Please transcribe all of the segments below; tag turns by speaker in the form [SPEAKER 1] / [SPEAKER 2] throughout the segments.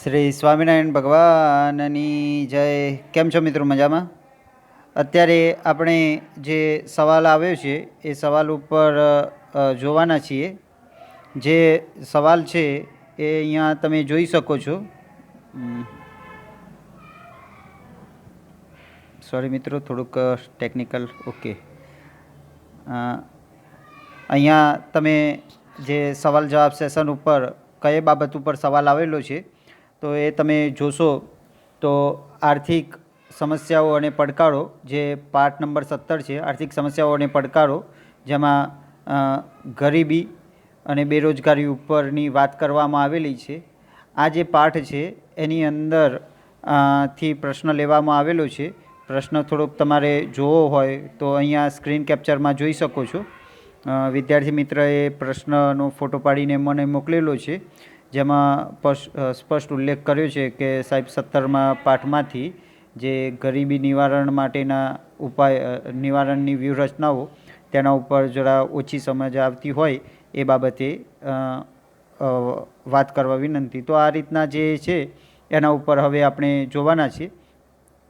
[SPEAKER 1] શ્રી સ્વામિનારાયણ ભગવાનની જય. કેમ છો મિત્રો? મજામાં? અત્યારે આપણે જે સવાલ આવ્યો છે એ સવાલ ઉપર જોવાના છીએ. જે સવાલ છે એ અહીંયા તમે જોઈ શકો છો. સોરી મિત્રો, થોડુંક ટેકનિકલ. ઓકે, અહીંયા તમે જે સવાલ જવાબ સેશન ઉપર કઈ બાબત ઉપર સવાલ આવેલો છે તો એ તમે જોશો તો આર્થિક સમસ્યાઓ અને પડકારો, જે પાઠ નંબર 17 છે, આર્થિક સમસ્યાઓ અને પડકારો, જેમાં ગરીબી અને બેરોજગારી ઉપરની વાત કરવામાં આવેલી છે. આ જે પાઠ છે એની અંદર થી પ્રશ્ન લેવામાં આવેલો છે. પ્રશ્ન થોડોક તમારે જોવો હોય તો અહીંયા સ્ક્રીન કેપ્ચરમાં જોઈ શકો છો. વિદ્યાર્થી મિત્રએ પ્રશ્નનો ફોટો પાડીને મને મોકલેલો છે, જેમાં સ્પષ્ટ ઉલ્લેખ કર્યો છે કે સાહેબ 17મા પાઠમાંથી જે ગરીબી નિવારણ માટેના નિવારણની વ્યૂહરચનાઓ તેના ઉપર જરા ઓછી સમજ આવતી હોય એ બાબતે વાત કરવા વિનંતી. તો આ રીતના જે છે એના ઉપર હવે આપણે જોવાના છીએ.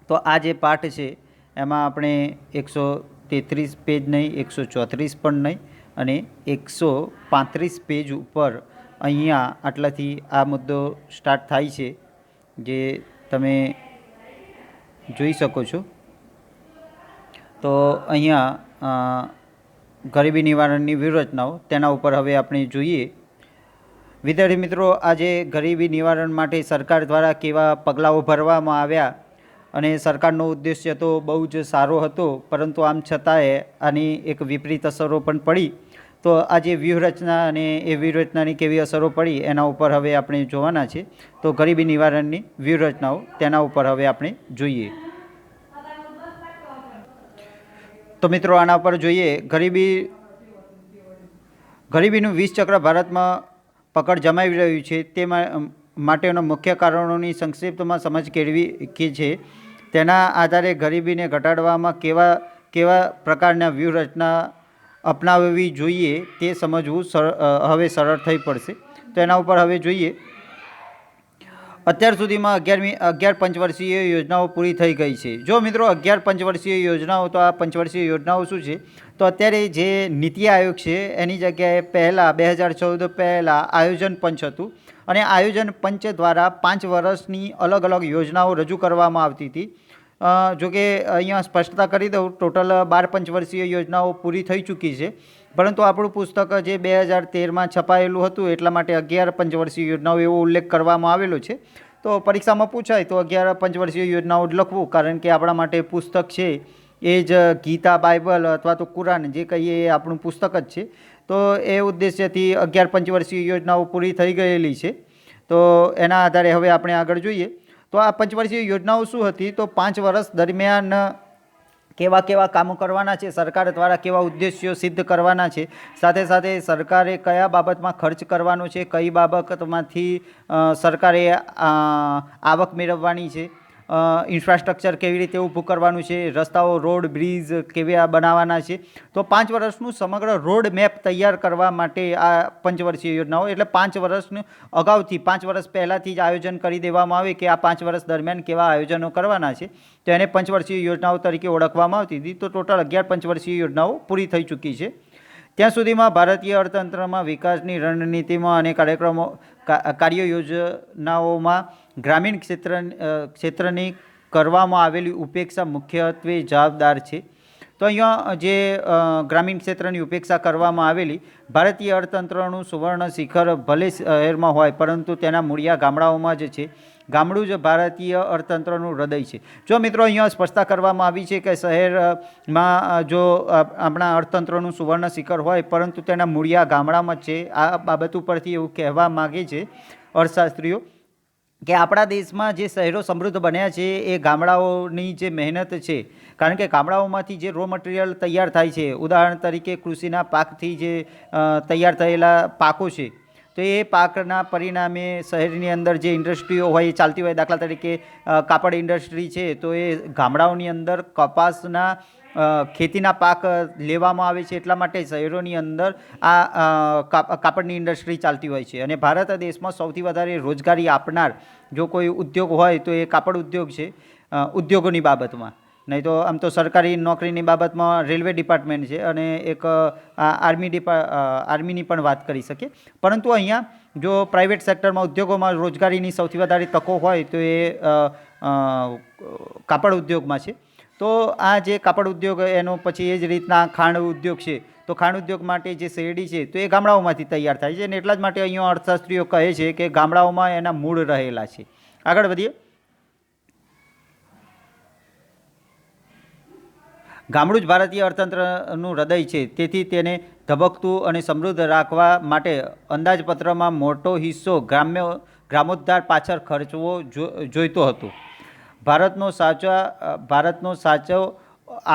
[SPEAKER 1] તો આ જે પાઠ છે એમાં આપણે 133 પેજ નહીં, 134 પણ નહીં, અને 135 પેજ ઉપર અહીંયા આટલાથી આ મુદ્દો સ્ટાર્ટ થાય છે, જે તમે જોઈ શકો છો. તો અહીંયા ગરીબી નિવારણની વ્યૂહરચનાઓ તેના ઉપર હવે આપણે જોઈએ. વિદ્યાર્થી મિત્રો, આજે ગરીબી નિવારણ માટે સરકાર દ્વારા કેવા પગલાઓ ભરવામાં આવ્યા, અને સરકારનો ઉદ્દેશ્ય તો બહુ જ સારો હતો, પરંતુ આમ છતાંય આની એક વિપરીત અસરો પણ પડી. તો આ જે વ્યૂહરચના અને એ વ્યૂહરચનાની કેવી અસરો પડી એના ઉપર હવે આપણે જોવાના છે. તો ગરીબી નિવારણની વ્યૂહરચનાઓ તેના ઉપર હવે આપણે જોઈએ. તો મિત્રો, આના પર જોઈએ. ગરીબીનું 20 ચક્ર ભારતમાં પકડ જમાવી રહ્યું છે. તે માટેના મુખ્ય કારણોની સંક્ષિપ્તમાં સમજ કેળવી કે છે. તેના આધારે ગરીબીને ઘટાડવામાં કેવા પ્રકારના વ્યૂહરચના અપનાવવી જોઈએ તે સમજવું હવે સરળ થઈ પડશે. તો એના ઉપર હવે જોઈએ. અત્યાર સુધીમાં 11 પંચવર્ષીય યોજનાઓ પૂરી થઈ ગઈ છે. જો મિત્રો 11 પંચવર્ષીય યોજનાઓ, તો આ પંચવર્ષીય યોજનાઓ શું છે? તો અત્યારે જે નીતિ આયોગ છે એની જગ્યાએ પહેલાં 2014 પહેલાં આયોજન પંચ હતું, અને આયોજન પંચ દ્વારા 5 વર્ષની અલગ અલગ યોજનાઓ રજૂ કરવામાં આવતી હતી. જોકે અહીંયા સ્પષ્ટતા કરી દઉં, ટોટલ 12 પંચવર્ષીય યોજનાઓ પૂરી થઈ ચૂકી છે, પરંતુ આપણું પુસ્તક જે 2013માં છપાયેલું હતું એટલા માટે 11 પંચવર્ષીય યોજનાઓ એવો ઉલ્લેખ કરવામાં આવેલો છે. તો પરીક્ષામાં પૂછાય તો 11 પંચવર્ષીય યોજનાઓ જ લખવું, કારણ કે આપણા માટે પુસ્તક છે એ જ ગીતા, બાઇબલ અથવા તો કુરાન જે કહીએ એ આપણું પુસ્તક જ છે. તો એ ઉદ્દેશ્યથી 11 પંચવર્ષીય યોજનાઓ પૂરી થઈ ગયેલી છે. તો એના આધારે હવે આપણે આગળ જોઈએ. તો આ પંચવર્ષીય યોજનાઓ શું હતી? તો 5 વર્ષ દરમિયાન કેવા કામો કરવાના છે, સરકાર દ્વારા કેવા ઉદ્દેશ્યો સિદ્ધ કરવાના છે, સાથે સાથે સરકારે કયા બાબતમાં ખર્ચ કરવાનો છે, કઈ બાબતમાંથી સરકારે આવક મેળવવાની છે, ઇન્ફ્રાસ્ટ્રક્ચર કેવી રીતે ઊભું કરવાનું છે, રસ્તાઓ, રોડ, બ્રિજ કેવા બનાવવાના છે. તો 5 વર્ષનું સમગ્ર રોડ મેપ તૈયાર કરવા માટે આ પંચવર્ષીય યોજનાઓ, એટલે 5 વર્ષનું અગાઉથી, 5 વર્ષ પહેલાંથી જ આયોજન કરી દેવામાં આવે કે આ 5 વર્ષ દરમિયાન કેવા આયોજનો કરવાના છે, તો એને પંચવર્ષીય યોજનાઓ તરીકે ઓળખવામાં આવતી હતી. તો ટોટલ 11 પંચવર્ષીય યોજનાઓ પૂરી થઈ ચૂકી છે. ત્યાં સુધીમાં ભારતીય અર્થતંત્રમાં વિકાસની રણનીતિમાં અને કાર્ય યોજનાઓમાં ગ્રામીણ ક્ષેત્રની કરવામાં આવેલી ઉપેક્ષા મુખ્યત્વે જવાબદાર છે. તો અહીંયા જે ગ્રામીણ ક્ષેત્રની ઉપેક્ષા કરવામાં આવેલી, ભારતીય અર્થતંત્રનું સુવર્ણ શિખર ભલે શહેરમાં હોય, પરંતુ તેના મૂળિયા ગામડાઓમાં જ છે. ગામડું જ ભારતીય અર્થતંત્રનું હૃદય છે. જો મિત્રો, અહીંયા સ્પષ્ટતા કરવામાં આવી છે કે શહેરમાં જો આપણા અર્થતંત્રનું સુવર્ણ શિખર હોય, પરંતુ તેના મૂળિયા ગામડામાં છે. આ બાબત ઉપરથી એવું કહેવા માગે છે અર્થશાસ્ત્રીઓ કે આપણા દેશમાં જે શહેરો સમૃદ્ધ બન્યા છે એ ગામડાઓની જે મહેનત છે, કારણ કે ગામડાઓમાંથી જે રો મટીરિયલ તૈયાર થાય છે, ઉદાહરણ તરીકે કૃષિના પાકથી જે તૈયાર થયેલા પાકો છે, તો એ પાકના પરિણામે શહેરની અંદર જે ઇન્ડસ્ટ્રીઓ હોય એ ચાલતી હોય. દાખલા તરીકે કાપડ ઇન્ડસ્ટ્રી છે, તો એ ગામડાઓની અંદર કપાસના ખેતીના પાક લેવામાં આવે છે, એટલા માટે શહેરોની અંદર આ કાપડની ઇન્ડસ્ટ્રી ચાલતી હોય છે. અને ભારત દેશમાં સૌથી વધારે રોજગારી આપનાર જો કોઈ ઉદ્યોગ હોય તો એ કાપડ ઉદ્યોગ છે, ઉદ્યોગોની બાબતમાં. નહીં તો આમ તો સરકારી નોકરીની બાબતમાં રેલવે ડિપાર્ટમેન્ટ છે અને એક આર્મીની પણ વાત કરી શકીએ. પરંતુ અહીંયા જો પ્રાઇવેટ સેક્ટરમાં ઉદ્યોગોમાં રોજગારીની સૌથી વધારે તકો હોય તો એ કાપડ ઉદ્યોગમાં છે. તો આ જે કાપડ ઉદ્યોગ એનો પછી એ જ રીતના ખાંડ ઉદ્યોગ છે. તો ખાંડ ઉદ્યોગ માટે જે શેરડી છે તો એ ગામડાઓમાંથી તૈયાર થાય છે અને એટલા જ માટે અહીંયા અર્થશાસ્ત્રીઓ કહે છે કે ગામડાઓમાં એના મૂળ રહેલા છે. આગળ વધીએ. ગામડું જ ભારતીય અર્થતંત્રનું હૃદય છે, તેથી તેને ધબકતું અને સમૃદ્ધ રાખવા માટે અંદાજપત્રમાં મોટો હિસ્સો ગ્રામોદ્ધાર પાછળ ખર્ચવો જોઈતો હતો. ભારતનો સાચો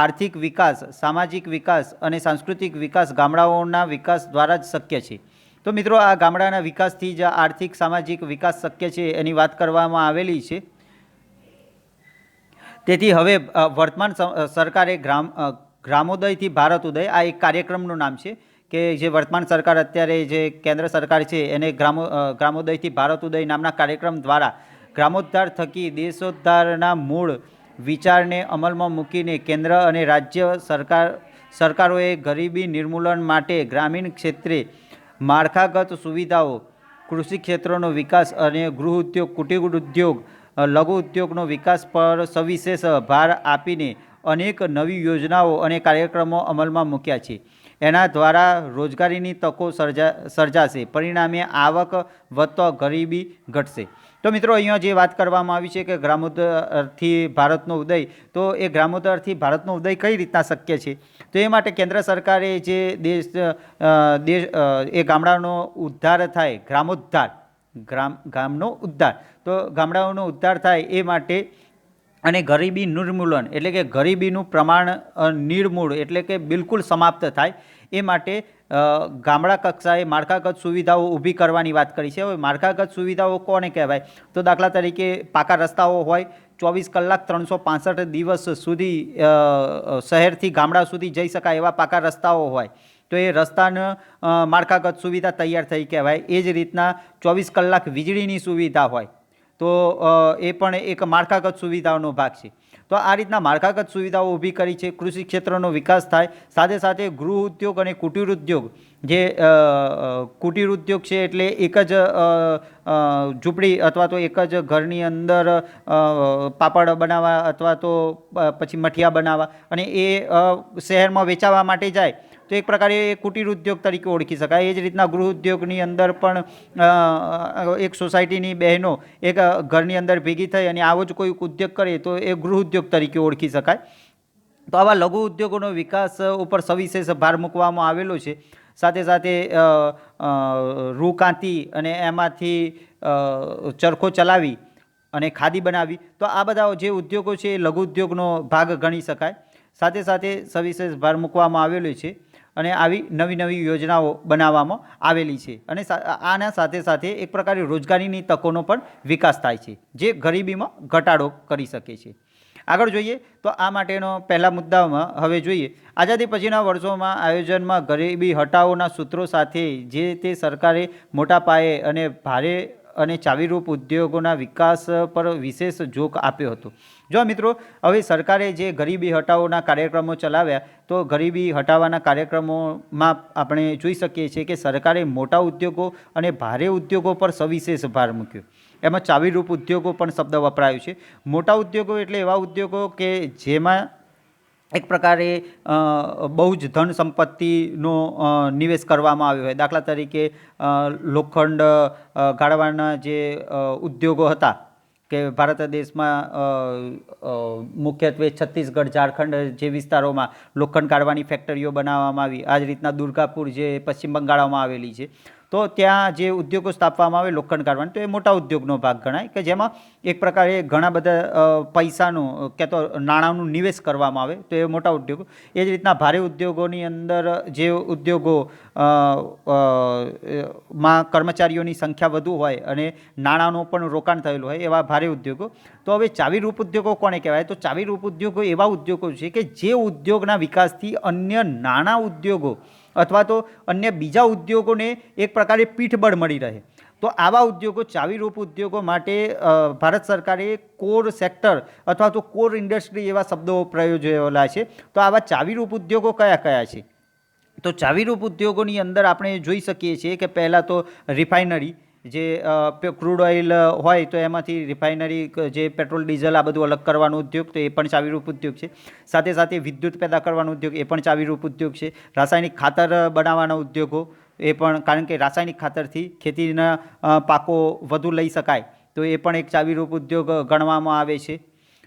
[SPEAKER 1] આર્થિક વિકાસ, સામાજિક વિકાસ અને સાંસ્કૃતિક વિકાસ ગામડાઓના વિકાસ દ્વારા જ શક્ય છે. તો મિત્રો, આ ગામડાના વિકાસથી જ આર્થિક સામાજિક વિકાસ શક્ય છે એની વાત કરવામાં આવેલી છે. તેથી હવે વર્તમાન સરકારે ગ્રામોદયથી ભારત ઉદય આ એક કાર્યક્રમનું નામ છે કે જે વર્તમાન સરકાર અત્યારે જે કેન્દ્ર સરકાર છે એને ગ્રામોદયથી ભારત ઉદય નામના કાર્યક્રમ દ્વારા ગ્રામોદ્ધાર થકી દેશોદ્ધારના મૂળ વિચારને અમલમાં મૂકીને કેન્દ્ર અને રાજ્ય સરકારોએ ગરીબી નિર્મૂલન માટે ગ્રામીણ ક્ષેત્રે માળખાગત સુવિધાઓ, કૃષિ ક્ષેત્રનો વિકાસ અને ગૃહ ઉદ્યોગ, કુટીર ઉદ્યોગ, લઘુ ઉદ્યોગનો વિકાસ પર સવિશેષ ભાર આપીને અનેક નવી યોજનાઓ અને કાર્યક્રમો અમલમાં મૂક્યા છે. એના દ્વારા રોજગારીની તકો સર્જાશે, પરિણામે આવક વધતો ગરીબી ઘટશે. તો મિત્રો, અહીંયા જે વાત કરવામાં આવી છે કે ગ્રામોદ્ધારથી ભારતનો ઉદય, તો એ ગ્રામોદ્ધારથી ભારતનો ઉદય કઈ રીતના શક્ય છે? તો એ માટે કેન્દ્ર સરકારે જે એ ગામડાનો ઉદ્ધાર થાય, ગ્રામોદ્ધાર, ગામનો ઉદ્ધાર, તો ગામડાઓનો ઉદ્ધાર થાય એ માટે અને ગરીબી નિર્મૂલન એટલે કે ગરીબીનું પ્રમાણ નિર્મૂળ એટલે કે બિલકુલ સમાપ્ત થાય એ માટે ગામડા કક્ષાએ માળખાગત સુવિધાઓ ઊભી કરવાની વાત કરી છે. હવે માળખાગત સુવિધાઓ કોને કહેવાય? તો દાખલા તરીકે પાકા રસ્તાઓ હોય, 24 કલાક 365 દિવસ સુધી શહેરથી ગામડા સુધી જઈ શકાય એવા પાકા રસ્તાઓ હોય તો એ રસ્તાને માળખાગત સુવિધા તૈયાર થઈ કહેવાય. એ જ રીતના 24 કલાક વીજળીની સુવિધા હોય તો એ પણ એક માળખાગત સુવિધાઓનો ભાગ છે. તો આ રીતના માળખાગત સુવિધાઓ ઊભી કરી છે. કૃષિ ક્ષેત્રનો વિકાસ થાય, સાથે સાથે ગૃહ ઉદ્યોગ અને કુટીર ઉદ્યોગ, જે કુટીર ઉદ્યોગ છે એટલે એક જ ઝૂંપડી અથવા તો એક જ ઘરની અંદર પાપડ બનાવવા અથવા તો પછી મઠિયા બનાવવા અને એ શહેરમાં વેચાવા માટે જાય તો એક પ્રકારે એ કુટીર ઉદ્યોગ તરીકે ઓળખી શકાય. એ જ રીતના ગૃહ ઉદ્યોગની અંદર પણ એક સોસાયટીની બહેનો એક ઘરની અંદર ભેગી થઈ અને આવો જ કોઈ ઉદ્યોગ કરે તો એ ગૃહ ઉદ્યોગ તરીકે ઓળખી શકાય. તો આવા લઘુ ઉદ્યોગોનો વિકાસ ઉપર સવિશેષ ભાર મૂકવામાં આવેલો છે. સાથે સાથે રૂ કાંતી અને એમાંથી ચરખો ચલાવી અને ખાદી બનાવી, તો આ બધા જે ઉદ્યોગો છે એ લઘુ ઉદ્યોગનો ભાગ ગણી શકાય. સાથે સાથે સવિશેષ ભાર મૂકવામાં આવેલો છે અને આવી નવી નવી યોજનાઓ બનાવવામાં આવેલી છે. અને આના સાથે સાથે એક પ્રકારે રોજગારીની તકોનો પણ વિકાસ થાય છે, જે ગરીબીમાં ઘટાડો કરી શકે છે. આગળ જોઈએ તો આ માટેનો પહેલા મુદ્દામાં હવે જોઈએ આઝાદી પછીના વર્ષોમાં આયોજનમાં ગરીબી હટાવોના સૂત્રો સાથે જે તે સરકારે મોટા પાયે અને ભારે અને ચાવીરૂપ ઉદ્યોગોના વિકાસ પર વિશેષ જોક આપ્યો હતો. જો મિત્રો, હવે સરકારે જે ગરીબી હટાવોના કાર્યક્રમો ચલાવ્યા તો ગરીબી હટાવવાના કાર્યક્રમોમાં આપણે જોઈ શકીએ છીએ કે સરકારે મોટા ઉદ્યોગો અને ભારે ઉદ્યોગો પર સવિશેષ ભાર મૂક્યો. એમાં ચાવીરૂપ ઉદ્યોગો પણ શબ્દ વપરાયો છે. મોટા ઉદ્યોગો એટલે એવા ઉદ્યોગો કે જેમાં એક પ્રકારે બહુ જ ધન સંપત્તિનો નિવેશ કરવામાં આવ્યો હોય. દાખલા તરીકે લોખંડ ગાળવાના જે ઉદ્યોગો હતા કે ભારત દેશમાં મુખ્યત્વે છત્તીસગઢ, ઝારખંડ જે વિસ્તારોમાં લોખંડ કાઢવાની ફેક્ટરીઓ બનાવવામાં આવી. આ જ રીતના દુર્ગાપુર જે પશ્ચિમ બંગાળમાં આવેલી છે, તો ત્યાં જે ઉદ્યોગો સ્થાપવામાં આવે લોખંડ કાઢવાનું, તો એ મોટા ઉદ્યોગનો ભાગ ગણાય કે જેમાં એક પ્રકારે ઘણા બધા પૈસાનું કે તો નાણાંનું નિવેશ કરવામાં આવે, તો એ મોટા ઉદ્યોગો. એ જ રીતના ભારે ઉદ્યોગોની અંદર જે ઉદ્યોગો માં કર્મચારીઓની સંખ્યા વધુ હોય અને નાણાંનું પણ રોકાણ થયેલું હોય એવા ભારે ઉદ્યોગો. તો હવે ચાવીરૂપ ઉદ્યોગો કોને કહેવાય? તો ચાવીરૂપ ઉદ્યોગો એવા ઉદ્યોગો છે કે જે ઉદ્યોગના વિકાસથી અન્ય નાના ઉદ્યોગો અથવા તો અન્ય બીજા ઉદ્યોગોને એક પ્રકારે પીઠબળ મળી રહે. તો આવા ઉદ્યોગો ચાવીરૂપ ઉદ્યોગો માટે ભારત સરકારે કોર સેક્ટર અથવા તો કોર ઇન્ડસ્ટ્રી એવા શબ્દો પ્રયોજેલા છે. તો આવા ચાવીરૂપ ઉદ્યોગો કયા કયા છે? તો ચાવીરૂપ ઉદ્યોગોની અંદર આપણે જોઈ શકીએ છીએ કે પહેલાં તો રિફાઇનરી, જે ક્રૂડ ઓઇલ હોય તો એમાંથી રિફાઇનરી, જે પેટ્રોલ ડીઝલ આ બધું અલગ કરવાનો ઉદ્યોગ, તો એ પણ ચાવીરૂપ ઉદ્યોગ છે. સાથે સાથે વિદ્યુત પેદા કરવાનો ઉદ્યોગ, એ પણ ચાવીરૂપ ઉદ્યોગ છે. રાસાયણિક ખાતર બનાવવાના ઉદ્યોગો, એ પણ, કારણ કે રાસાયણિક ખાતરથી ખેતીના પાકો વધુ લઈ શકાય, તો એ પણ એક ચાવીરૂપ ઉદ્યોગ ગણવામાં આવે છે.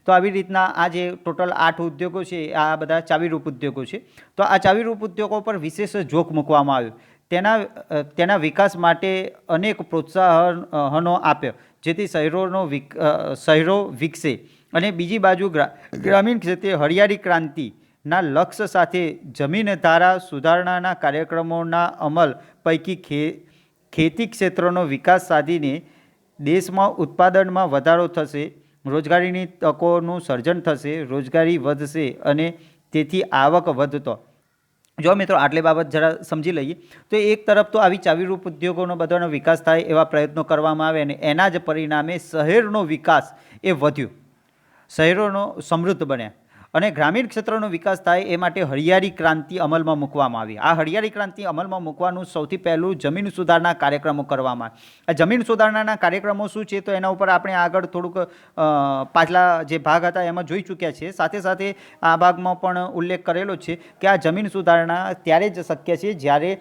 [SPEAKER 1] તો આવી રીતના આ જે ટોટલ 8 ઉદ્યોગો છે આ બધા ચાવીરૂપ ઉદ્યોગો છે. તો આ ચાવીરૂપ ઉદ્યોગો પર વિશેષ જોખ મૂકવામાં આવ્યો. તેના વિકાસ માટે અનેક પ્રોત્સાહનો આપ્યો જેથી શહેરો વિકસે અને બીજી બાજુ ગ્રામીણ ક્ષેત્રે હરિયાળી ક્રાંતિના લક્ષ્ય સાથે જમીન ધારા સુધારણાના કાર્યક્રમોના અમલ પૈકી ખેતી ક્ષેત્રનો વિકાસ સાધીને દેશમાં ઉત્પાદનમાં વધારો થશે, રોજગારીની તકોનું સર્જન થશે, રોજગારી વધશે અને તેથી આવક વધતો. જો મિત્રો આટલી બાબત જરા સમજી લઈએ તો એક તરફ તો આવી ચાવીરૂપ ઉદ્યોગોનો બધાનો વિકાસ થાય એવા પ્રયત્નો કરવામાં આવે અને એના જ પરિણામે શહેરનો વિકાસ એ વધ્યો, શહેરોનો સમૃદ્ધ બન્યા અને ગ્રામીણ ક્ષેત્રનો વિકાસ થાય એ માટે હરિયાળી ક્રાંતિ અમલમાં મૂકવામાં આવી. આ હરિયાળી ક્રાંતિ અમલમાં મૂકવાનું સૌથી પહેલું જમીન સુધારણા કાર્યક્રમો કરવામાં આવે. આ જમીન સુધારણાના કાર્યક્રમો શું છે તો એના ઉપર આપણે આગળ થોડુંક પાછલા જે ભાગ હતા એમાં જોઈ ચૂક્યા છીએ. સાથે સાથે આ ભાગમાં પણ ઉલ્લેખ કરેલો છે કે આ જમીન સુધારણા ત્યારે જ શક્ય છે જ્યારે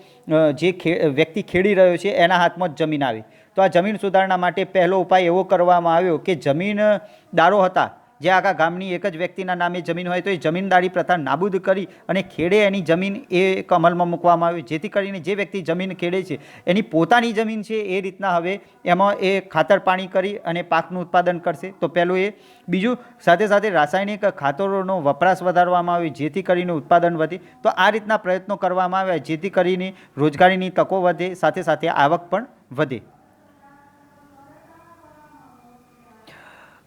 [SPEAKER 1] જે વ્યક્તિ ખેડી રહ્યો છે એના હાથમાં જ જમીન આવે. તો આ જમીન સુધારણા માટે પહેલો ઉપાય એવો કરવામાં આવ્યો કે જમીનદારો હતા, જે આખા ગામની એક જ વ્યક્તિના નામે જમીન હોય તો એ જમીનદારી પ્રથા નાબૂદ કરી અને ખેડે એની જમીન એ એક અમલમાં મૂકવામાં આવ્યું, જેથી કરીને જે વ્યક્તિ જમીન ખેડે છે એની પોતાની જમીન છે એ રીતના હવે એમાં એ ખાતર પાણી કરી અને પાકનું ઉત્પાદન કરશે. તો પહેલું એ. બીજું, સાથે સાથે રાસાયણિક ખાતરોનો વપરાશ વધારવામાં આવ્યો જેથી કરીને ઉત્પાદન વધે. તો આ રીતના પ્રયત્નો કરવામાં આવ્યા જેથી કરીને રોજગારીની તકો વધે, સાથે સાથે આવક પણ વધે.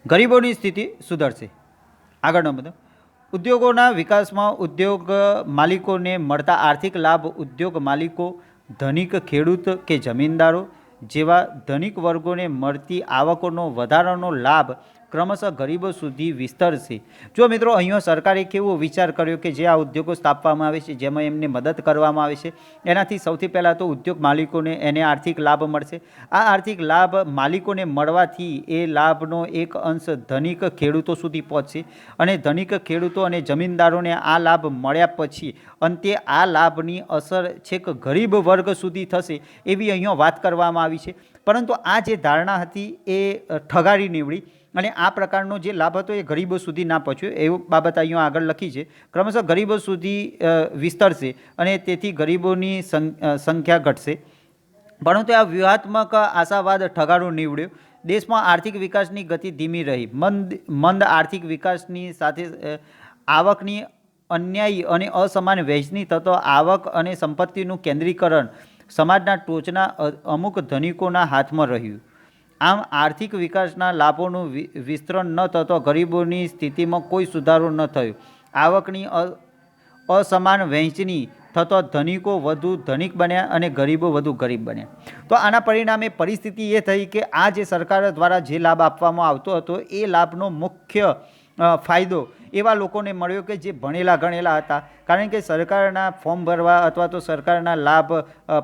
[SPEAKER 1] ગરીબોની સ્થિતિ સુધરશે. આગળનો મુદ્દો, ઉદ્યોગોના વિકાસમાં ઉદ્યોગ માલિકોને મળતા આર્થિક લાભ ઉદ્યોગ માલિકો, ધનિક ખેડૂત કે જમીનદારો જેવા ધનિક વર્ગોને મળતી આવકોનો વધારાનો લાભ ક્રમશઃ ગરીબો સુધી વિસ્તરશે. જો મિત્રો અહીંયા સરકારે કેવો વિચાર કર્યો કે જે આ ઉદ્યોગો સ્થાપવામાં આવે છે જેમાં એમને મદદ કરવામાં આવે છે, એનાથી સૌથી પહેલાં તો ઉદ્યોગ માલિકોને એને આર્થિક લાભ મળશે. આ આર્થિક લાભ માલિકોને મળવાથી એ લાભનો એક અંશ ધનિક ખેડૂતો સુધી પહોંચશે અને ધનિક ખેડૂતો અને જમીનદારોને આ લાભ મળ્યા પછી અંતે આ લાભની અસર છેક ગરીબ વર્ગ સુધી થશે એવી અહીંયા વાત કરવામાં આવી છે. પરંતુ આ જે ધારણા હતી એ ઠગારી નીવડી અને આ પ્રકારનો જે લાભ હતો એ ગરીબો સુધી ના પહોંચ્યો એવું બાબત અહીંયા આગળ લખી છે. ક્રમશઃ ગરીબો સુધી વિસ્તરશે અને તેથી ગરીબોની સંખ્યા ઘટશે. પરંતુ આ વ્યૂહાત્મક આશાવાદ ઠગારો નીવડ્યો. દેશમાં આર્થિક વિકાસની ગતિ ધીમી રહી. મંદ આર્થિક વિકાસની સાથે આવકની અન્યાયી અને અસમાન વહેંચણી થતો આવક અને સંપત્તિનું કેન્દ્રીકરણ સમાજના ટોચના અમુક ધનિકોના હાથમાં રહ્યું. આમ આર્થિક વિકાસના લાભોનું વિસ્તરણ ન થતો ગરીબોની સ્થિતિમાં કોઈ સુધારો ન થયો. આવકની અસમાન વહેંચણી થતો ધનિકો વધુ ધનિક બન્યા અને ગરીબો વધુ ગરીબ બન્યા. તો આના પરિણામે પરિસ્થિતિ એ થઈ કે આ જે સરકાર દ્વારા જે લાભ આપવામાં આવતો હતો એ લાભનો મુખ્ય ફાયદો એવા લોકોને મળ્યો કે જે ભણેલા ગણેલા હતા. કારણ કે સરકારના ફોર્મ ભરવા અથવા તો સરકારના લાભ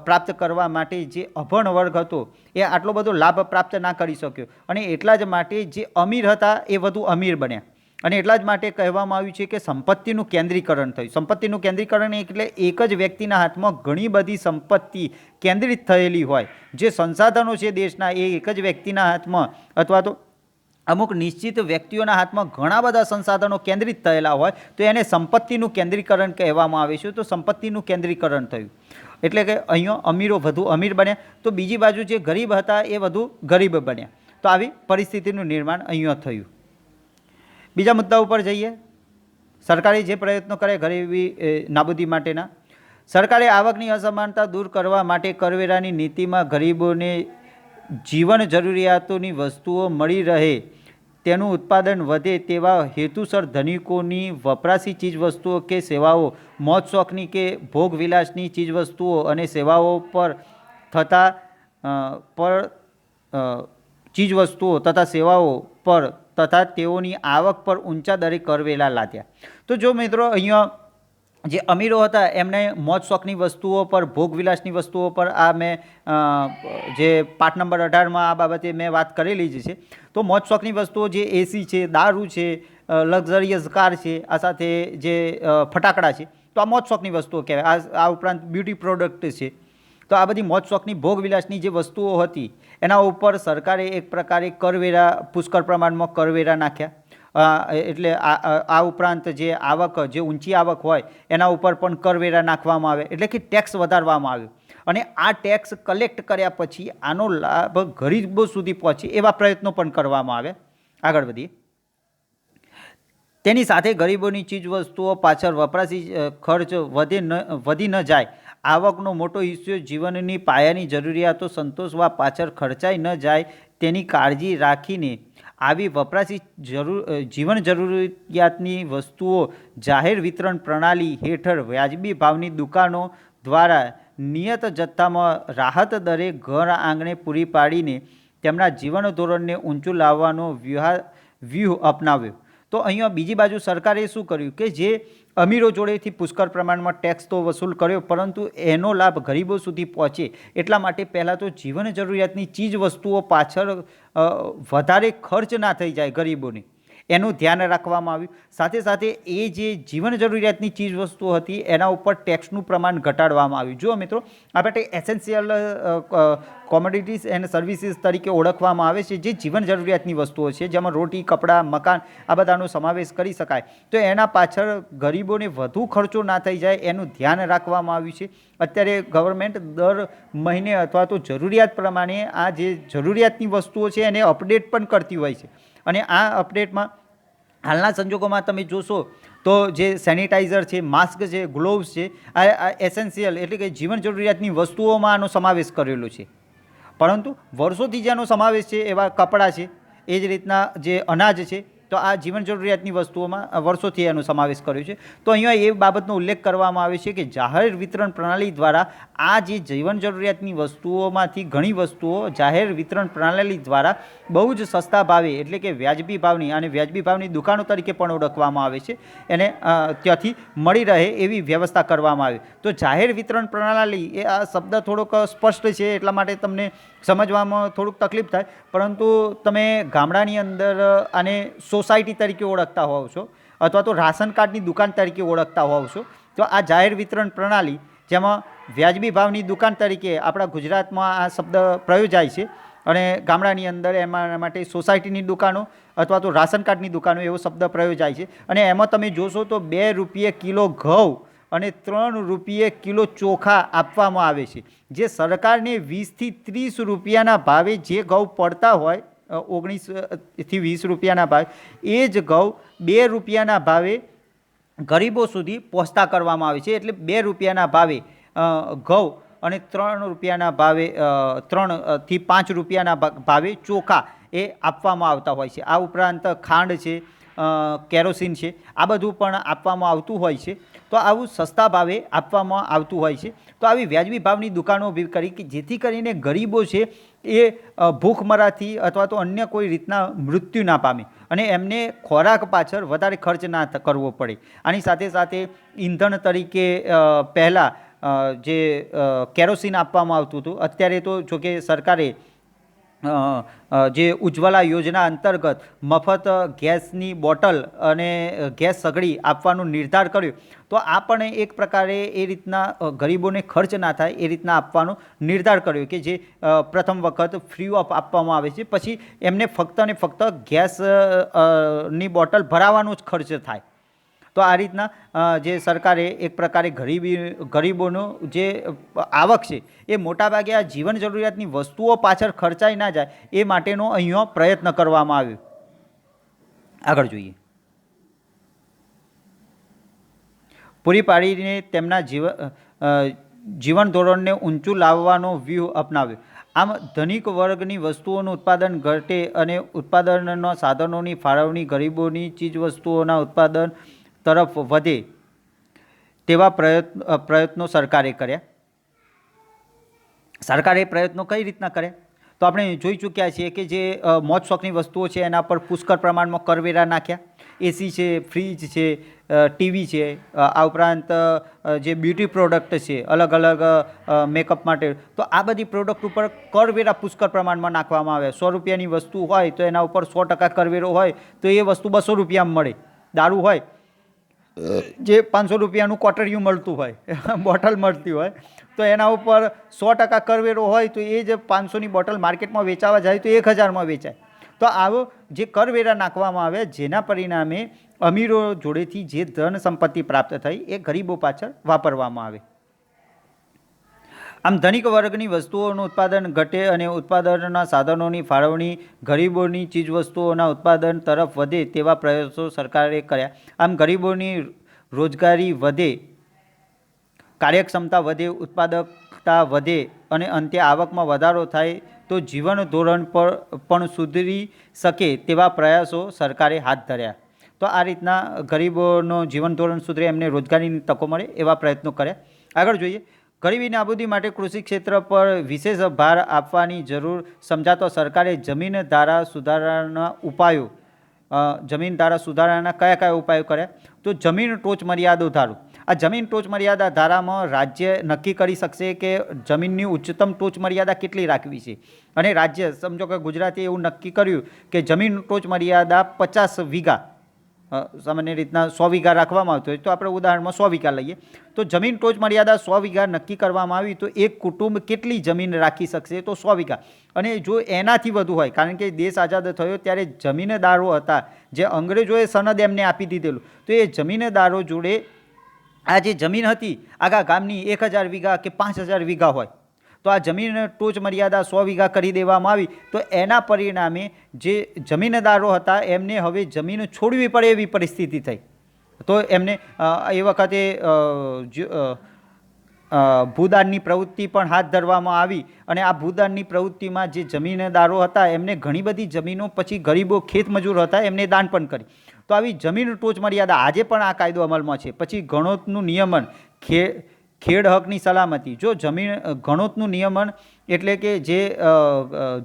[SPEAKER 1] પ્રાપ્ત કરવા માટે જે અભણ વર્ગ હતો એ આટલો બધો લાભ પ્રાપ્ત ના કરી શક્યો અને એટલા જ માટે જે અમીર હતા એ વધુ અમીર બન્યા અને એટલા જ માટે કહેવામાં આવ્યું છે કે સંપત્તિનું કેન્દ્રીકરણ થયું. સંપત્તિનું કેન્દ્રીકરણ એટલે એક જ વ્યક્તિના હાથમાં ઘણી બધી સંપત્તિ કેન્દ્રિત થયેલી હોય. જે સંસાધનો છે દેશના એ એક જ વ્યક્તિના હાથમાં અથવા તો અમુક નિશ્ચિત વ્યક્તિઓના હાથમાં ઘણા બધા સંસાધનો કેન્દ્રિત થયેલા હોય તો એને સંપત્તિનું કેન્દ્રીકરણ કહેવામાં આવે છે. તો સંપત્તિનું કેન્દ્રીકરણ થયું એટલે કે અહીંયા અમીરો વધુ અમીર બન્યા, તો બીજી બાજુ જે ગરીબ હતા એ વધુ ગરીબ બન્યા. તો આવી પરિસ્થિતિનું નિર્માણ અહીંયા થયું. બીજા મુદ્દા ઉપર જઈએ. સરકારે જે પ્રયત્નો કરે ગરીબી નાબૂદી માટેના. સરકારે આવકની અસમાનતા દૂર કરવા માટે કરવેરાની નીતિમાં ગરીબોને જીવન જરૂરિયાતોની વસ્તુઓ મળી રહે, તેનું ઉત્પાદન વધે તેવા હેતુસર ધનિકોની વપરાશી ચીજવસ્તુઓ કે સેવાઓ, મોજ શોખની કે ભોગવિલાસની ચીજવસ્તુઓ અને સેવાઓ પર ચીજવસ્તુઓ તથા સેવાઓ પર તથા તેઓની આવક પર ઊંચા દરે કરવેરા લાદ્યા. તો જો મિત્રો અહીંયા જે અમીરો હતા એમને મોજ શોખની વસ્તુઓ પર, ભોગવિલાસની વસ્તુઓ પર, આ મેં જે પાઠ નંબર 18માં આ બાબતે મેં વાત કરેલી જ છે. તો મોજ શોખની વસ્તુઓ જે એસી છે, દારૂ છે, લક્ઝરિયસ કાર છે, આ સાથે જે ફટાકડા છે, તો આ મોજ શોખની વસ્તુઓ કહેવાય. આ ઉપરાંત બ્યુટી પ્રોડક્ટ છે. તો આ બધી મોજ શોખની ભોગવિલાસની જે વસ્તુઓ હતી એના ઉપર સરકારે એક પ્રકારે કરવેરા, પુષ્કળ પ્રમાણમાં કરવેરા નાખ્યા. એટલે આ ઉપરાંત જે આવક, જે ઊંચી આવક હોય એના ઉપર પણ કરવેરા નાખવામાં આવે, એટલે કે ટેક્સ વધારવામાં આવ્યો. અને આ ટેક્સ કલેક્ટ કર્યા પછી આનો લાભ ગરીબો સુધી પહોંચે એવા પ્રયત્નો પણ કરવામાં આવે. આગળ વધીએ. તેની સાથે ગરીબોની ચીજવસ્તુઓ પાછળ વપરાશી ખર્ચ વધી ન જાય, આવકનો મોટો હિસ્સો જીવનની પાયાની જરૂરિયાતો સંતોષવા પાછળ ખર્ચાઈ ન જાય તેની કાળજી રાખીને આવી વપરાશી જીવન જરૂરિયાતની વસ્તુઓ જાહેર વિતરણ પ્રણાલી હેઠળ વ્યાજબી ભાવની દુકાનો દ્વારા નિયત જથ્થામાં રાહત દરે ઘર આંગણે પૂરી પાડીને તેમના જીવન ધોરણને ઊંચું લાવવાનો વ્યૂહ અપનાવ્યો. તો અહીંયા બીજી બાજુ સરકારે શું કર્યું કે જે અમીરો જોડેથી પુષ્કળ પ્રમાણમાં ટેક્સ તો વસૂલ કર્યો, પરંતુ એનો લાભ ગરીબો સુધી પહોંચે એટલા માટે પહેલાં તો જીવન જરૂરિયાતની ચીજ વસ્તુઓ પાછળ વધારે ખર્ચ ના થઈ જાય ગરીબોને, એનું ધ્યાન રાખવામાં આવ્યું. સાથે સાથે એ જે જીવન જરૂરિયાતની ચીજ વસ્તુઓ હતી એના ઉપર ટેક્સનું પ્રમાણ ઘટાડવામાં આવ્યું. જુઓ મિત્રો, આપણે એસેન્શિયલ કોમોડિટીઝ એન્ડ સર્વિસીસ તરીકે ઓળખવામાં આવે છે જે જીવન જરૂરિયાતની વસ્તુઓ છે, જેમાં રોટી, કપડાં, મકાન આ બધાનો સમાવેશ કરી શકાય. તો એના પાછળ ગરીબોને વધુ ખર્ચો ના થઈ જાય એનું ધ્યાન રાખવામાં આવ્યું છે. અત્યારે ગવર્મેન્ટ દર મહિને અથવા તો જરૂરિયાત પ્રમાણે આ જે જરૂરિયાતની વસ્તુઓ છે એને અપડેટ પણ કરતી હોય છે. અને આ અપડેટમાં હાલના સંજોગોમાં તમે જોશો તો જે સેનિટાઈઝર છે, માસ્ક છે, ગ્લોવ્સ છે, આ એસેન્શિયલ એટલે કે જીવન જરૂરિયાતની વસ્તુઓમાં આનો સમાવેશ કરેલો છે. પરંતુ વર્ષોથી જેનો સમાવેશ છે એવા કપડાં છે, એ જ રીતના જે અનાજ છે, તો આ જીવન જરૂરિયાતની વસ્તુઓમાં વર્ષોથી એનો સમાવેશ કર્યો છે. તો અહીંયા એ બાબતનો ઉલ્લેખ કરવામાં આવે છે કે જાહેર વિતરણ પ્રણાલી દ્વારા આ જે જીવન જરૂરિયાતની વસ્તુઓમાંથી ઘણી વસ્તુઓ જાહેર વિતરણ પ્રણાલી દ્વારા બહુ જ સસ્તા ભાવે એટલે કે વ્યાજબી ભાવની, અને વ્યાજબી ભાવની દુકાનો તરીકે પણ ઓળખવામાં આવે છે, એને ત્યાંથી મળી રહે એવી વ્યવસ્થા કરવામાં આવે. તો જાહેર વિતરણ પ્રણાલી એ આ શબ્દ થોડોક સ્પષ્ટ છે એટલા માટે તમને સમજવામાં થોડુંક તકલીફ થાય, પરંતુ તમે ગામડાની અંદર આને સોસાયટી તરીકે ઓળખતા હોવ છો અથવા તો રાશન કાર્ડની દુકાન તરીકે ઓળખતા હોવ છો. તો આ જાહેર વિતરણ પ્રણાલી જેમાં વ્યાજબી ભાવની દુકાન તરીકે આપણા ગુજરાતમાં આ શબ્દ પ્રયોજાય છે, અને ગામડાની અંદર એમાં માટે સોસાયટીની દુકાનો અથવા તો રાશન કાર્ડની દુકાનો એવો શબ્દ પ્રયોજાય છે. અને એમાં તમે જોશો તો 2 રૂપિયે કિલો ઘઉં અને 3 રૂપિયે કિલો ચોખા આપવામાં આવે છે. જે સરકારને 20 થી 30 રૂપિયાના ભાવે જે ઘઉં પડતા હોય, 19 થી 20 રૂપિયાના ભાવે, એ જ ઘઉં 2 રૂપિયાના ભાવે ગરીબો સુધી પહોંચતા કરવામાં આવે છે. એટલે 2 રૂપિયાના ભાવે ઘઉં અને 3 રૂપિયાના ભાવે 3 થી 5 રૂપિયાના ભાવે ચોખા એ આપવામાં આવતા હોય છે. આ ઉપરાંત ખાંડ છે, કેરોસીન છે, આ બધું પણ આપવામાં આવતું હોય છે. તો આવું સસ્તા ભાવે આપવામાં આવતું હોય છે. તો આવી વ્યાજબી ભાવની દુકાનો ઊભી કરી કે જેથી કરીને ગરીબો છે એ ભૂખમરાથી અથવા તો અન્ય કોઈ રીતના મૃત્યુ ના પામે અને એમને ખોરાક પાછળ વધારે ખર્ચ ના કરવો પડે. આની સાથે સાથે ઈંધણ તરીકે પહેલાં જે કેરોસીન આપવામાં આવતું હતું, અત્યારે તો જોકે સરકારે જે ઉજ્જવલા યોજના અંતર્ગત મફત ગેસની બોટલ અને ગેસ સગડી આપવાનો નિર્ધાર કર્યો. તો આ પણ એક પ્રકારે એ રીતના ગરીબોને ખર્ચ ના થાય એ રીતના આપવાનો નિર્ધાર કર્યો કે જે પ્રથમ વખત ફ્રી ઓફ આપવામાં આવે છે, પછી એમને ફક્ત ને ફક્ત ગેસ ની બોટલ ભરાવાનો જ ખર્ચ થાય. તો આ રીતના જે સરકારે એક પ્રકારે ગરીબોનો જે આવક છે એ મોટાભાગે આ જીવન જરૂરિયાતની વસ્તુઓ પાછળ ખર્ચાઈ ના જાય એ માટેનો અહીંયા પ્રયત્ન કરવામાં આવ્યો. આગળ જોઈએ. પૂરી પાડીને તેમના જીવન ધોરણને ઊંચું લાવવાનો વ્યૂહ અપનાવ્યો. આમ ધનિક વર્ગની વસ્તુઓનું ઉત્પાદન ઘટે અને ઉત્પાદનના સાધનોની ફાળવણી ગરીબોની ચીજવસ્તુઓના ઉત્પાદન તરફ વધે તેવા પ્રયત્નો સરકારે કર્યા. સરકારે પ્રયત્નો કઈ રીતના કર્યા તો આપણે જોઈ ચૂક્યા છીએ કે જે મોજ શોખની વસ્તુઓ છે એના પર પુષ્કળ પ્રમાણમાં કરવેરા નાખ્યા. એસી છે, ફ્રીજ છે, ટીવી છે, આ ઉપરાંત જે બ્યુટી પ્રોડક્ટ છે અલગ અલગ મેકઅપ માટે, તો આ બધી પ્રોડક્ટ ઉપર કરવેરા પુષ્કળ પ્રમાણમાં નાખવામાં આવે. 100 રૂપિયાની વસ્તુ હોય તો એના ઉપર 100% કરવેરો હોય તો એ વસ્તુ 200 રૂપિયામાં મળે. દારૂ હોય જે 500 રૂપિયાનું કોટરિયું મળતું હોય, બોટલ મળતી હોય, તો એના ઉપર 100% કરવેરો હોય તો એ જ 500ની બોટલ માર્કેટમાં વેચાવા જાય તો 1000માં વેચાય. તો આવો જે કરવેરા નાખવામાં આવે જેના પરિણામે અમીરો જોડેથી જે ધન સંપત્તિ પ્રાપ્ત થઈ એ ગરીબો પાછળ વાપરવામાં આવે. આમ ધનિક વર્ગની વસ્તુઓનું ઉત્પાદન ઘટે અને ઉત્પાદનના સાધનોની ફાળવણી ગરીબોની ચીજવસ્તુઓના ઉત્પાદન તરફ વધે તેવા પ્રયાસો સરકારે કર્યા. આમ ગરીબોની રોજગારી વધે, કાર્યક્ષમતા વધે, ઉત્પાદકતા વધે અને અંતે આવકમાં વધારો થાય તો જીવન ધોરણ પર પણ સુધરી શકે તેવા પ્રયાસો સરકારે હાથ ધર્યા. તો આ રીતના ગરીબોનો જીવન ધોરણ સુધરે, એમને રોજગારીની તકો મળે એવા પ્રયત્નો કર્યા. આગળ જોઈએ. ગરીબી નાબૂદી માટે કૃષિ ક્ષેત્ર પર વિશેષ ભાર આપવાની જરૂર સમજાતો સરકારે જમીન ધારા સુધારાના ઉપાયો કયા કયા ઉપાયો કર્યા તો જમીન ટોચ મર્યાદો ધારો. આ જમીન ટોચ મર્યાદા ધારામાં રાજ્ય નક્કી કરી શકશે કે જમીનની ઉચ્ચતમ ટોચ મર્યાદા કેટલી રાખવી છે. અને રાજ્ય, સમજો કે ગુજરાતે એવું નક્કી કર્યું કે જમીન ટોચ મર્યાદા 50 વીઘા, સામાન્ય રીતના 100 વીઘા રાખવામાં આવતો હોય તો આપણે ઉદાહરણમાં 100 વીઘા લઈએ તો જમીન ટોચ મર્યાદા 100 વીઘા નક્કી કરવામાં આવી તો એક કુટુંબ કેટલી જમીન રાખી શકશે તો 100 વીઘા. અને જો એનાથી વધુ હોય, કારણ કે દેશ આઝાદ થયો ત્યારે જમીનદારો હતા જે અંગ્રેજોએ સનદ એમને આપી દીધેલું, તો એ જમીનદારો જોડે આ જે જમીન હતી આખા ગામની 1000 વીઘા કે 5000 વીઘા હોય તો આ જમીન ટોચ મર્યાદા 100 વીઘા કરી દેવામાં આવી તો એના પરિણામે જે જમીનદારો હતા એમને હવે જમીન છોડવી પડે એવી પરિસ્થિતિ થઈ. તો એમને એ વખતે ભૂદાનની પ્રવૃત્તિ પણ હાથ ધરવામાં આવી અને આ ભૂદાનની પ્રવૃત્તિમાં જે જમીનદારો હતા એમને ઘણી બધી જમીનો પછી ગરીબો ખેતમજૂર હતા એમને દાન પણ કરી. તો આવી જમીન ટોચ મર્યાદા આજે પણ આ કાયદો અમલમાં છે. પછી ગણોતનું નિયમન, ખેડ હકની સલામતી. જો જમીન ગણોતનું નિયમન એટલે કે જે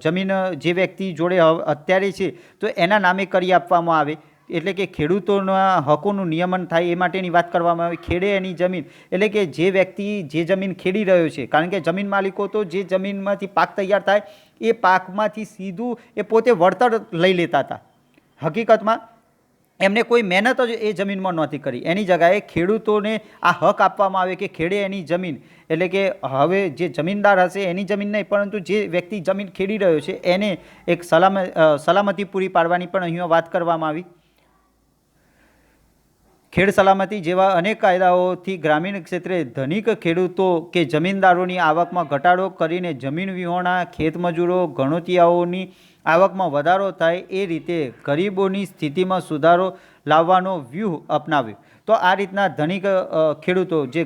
[SPEAKER 1] જમીન જે વ્યક્તિ જોડે અત્યારે છે તો એના નામે કરી આપવામાં આવે, એટલે કે ખેડૂતોના હકોનું નિયમન થાય એ માટેની વાત કરવામાં આવે. ખેડે એની જમીન એટલે કે જે વ્યક્તિ જે જમીન ખેડી રહ્યો છે, કારણ કે જમીન માલિકો તો જે જમીનમાંથી પાક તૈયાર થાય એ પાકમાંથી સીધું એ પોતે વળતર લઈ લેતા હતા. હકીકતમાં એમને કોઈ મહેનત જ એ જમીનમાં નહોતી કરી. એની જગ્યાએ ખેડૂતોને આ હક આપવામાં આવે કે ખેડે એની જમીન, એટલે કે હવે જે જમીનદાર હશે એની જમીન નહીં પરંતુ જે વ્યક્તિ જમીન ખેડી રહ્યો છે એને એક સલામતી પૂરી પાડવાની પણ અહીંયા વાત કરવામાં આવી. ખેડ સલામતી જેવા અનેક કાયદાઓથી ગ્રામીણ ક્ષેત્રે ધનિક ખેડૂતો કે જમીનદારોની આવકમાં ઘટાડો કરીને જમીન વિહોણા ખેતમજૂરો ગણોતિયાઓની આવકમાં વધારો થાય એ રીતે ગરીબોની સ્થિતિમાં સુધારો લાવવાનો વ્યૂહ અપનાવ્યો. તો આ રીતના ધનિક ખેડૂતો, જે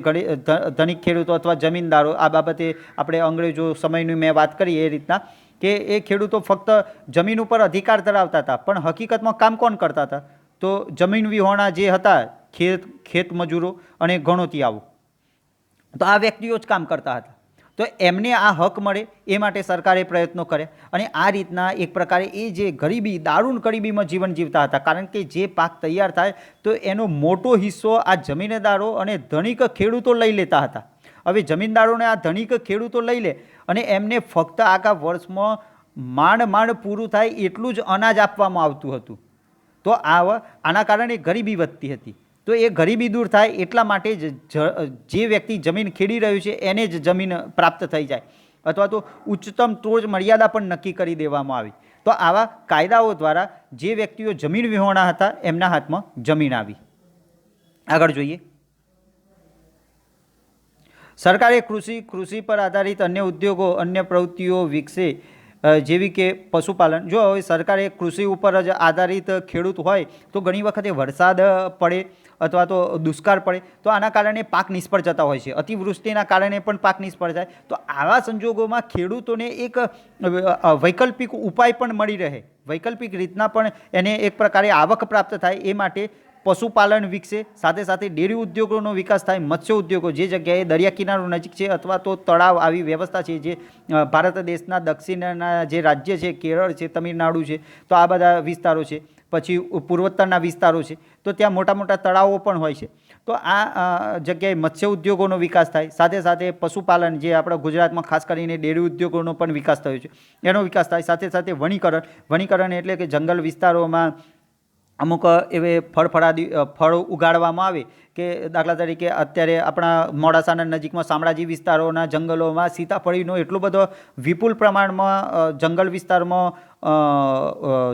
[SPEAKER 1] ધનિક ખેડૂતો અથવા જમીનદારો, આ બાબતે આપણે અંગ્રેજો સમયની મેં વાત કરી એ રીતના કે એ ખેડૂતો ફક્ત જમીન ઉપર અધિકાર ધરાવતા હતા પણ હકીકતમાં કામ કોણ કરતા હતા તો જમીન વિહોણા જે હતા ખેત મજૂરો અને ગણોતિયાઓ, તો આ વ્યક્તિઓ જ કામ કરતા હતા. તો એમને આ હક મળે એ માટે સરકારે પ્રયત્નો કર્યા અને આ રીતના એક પ્રકારે એ જે ગરીબી, દારૂણ ગરીબીમાં જીવન જીવતા હતા, કારણ કે જે પાક તૈયાર થાય તો એનો મોટો હિસ્સો આ જમીનદારો અને ધનિક ખેડૂતો લઈ લેતા હતા. હવે જમીનદારોને આ ધનિક ખેડૂતો લઈ લે અને એમને ફક્ત આખા વર્ષમાં માંડ પૂરું થાય એટલું જ અનાજ આપવામાં આવતું હતું. તો આના કારણે ગરીબી વધતી હતી. તો એ ગરીબી દૂર થાય એટલા માટે જ જે વ્યક્તિ જમીન ખેડી રહ્યું છે એને જ જમીન પ્રાપ્ત થઈ જાય અથવા તો ઉચ્ચતમ ટોચ મર્યાદા પણ નક્કી કરી દેવામાં આવી. તો આવા કાયદાઓ દ્વારા જે વ્યક્તિઓ જમીન વિહોણા હતા એમના હાથમાં જમીન આવી. આગળ જોઈએ, સરકારે કૃષિ પર આધારિત અન્ય ઉદ્યોગો અન્ય પ્રવૃત્તિઓ વિકસે જેવી કે પશુપાલન. જો હવે સરકારે કૃષિ ઉપર જ આધારિત ખેડૂત હોય તો ઘણી વખતે વરસાદ પડે અથવા તો દુષ્કાળ પડે તો આના કારણે પાક નિષ્ફળ જતા હોય છે. અતિવૃષ્ટિના કારણે પણ પાક નિષ્ફળ જાય. તો આવા સંજોગોમાં ખેડૂતોને એક વૈકલ્પિક ઉપાય પણ મળી રહે, વૈકલ્પિક રીતના પણ એને એક પ્રકારે આવક પ્રાપ્ત થાય એ માટે પશુપાલન વિકસે, સાથે સાથે ડેરી ઉદ્યોગોનો વિકાસ થાય, મત્સ્ય ઉદ્યોગો જે જગ્યાએ દરિયા કિનારો નજીક છે અથવા તો તળાવ આવી વ્યવસ્થા છે, જે ભારત દેશના દક્ષિણના જે રાજ્ય છે, કેરળ છે, તમિલનાડુ છે, તો આ બધા વિસ્તારો છે, પછી પૂર્વોત્તરના વિસ્તારો છે, તો ત્યાં મોટા મોટા તળાવો પણ હોય છે. તો આ જગ્યાએ મત્સ્ય ઉદ્યોગોનો વિકાસ થાય, સાથે સાથે પશુપાલન જે આપણા ગુજરાતમાં ખાસ કરીને ડેરી ઉદ્યોગોનો પણ વિકાસ થયો છે એનો વિકાસ થાય, સાથે સાથે વનીકરણ એટલે કે જંગલ વિસ્તારોમાં અમુક એવે ફળ ઉગાડવામાં આવે કે દાખલા તરીકે અત્યારે આપણા મોડાસાના નજીકમાં શામળાજી વિસ્તારોના જંગલોમાં સીતાફળીનો એટલો બધો વિપુલ પ્રમાણમાં જંગલ વિસ્તારમાં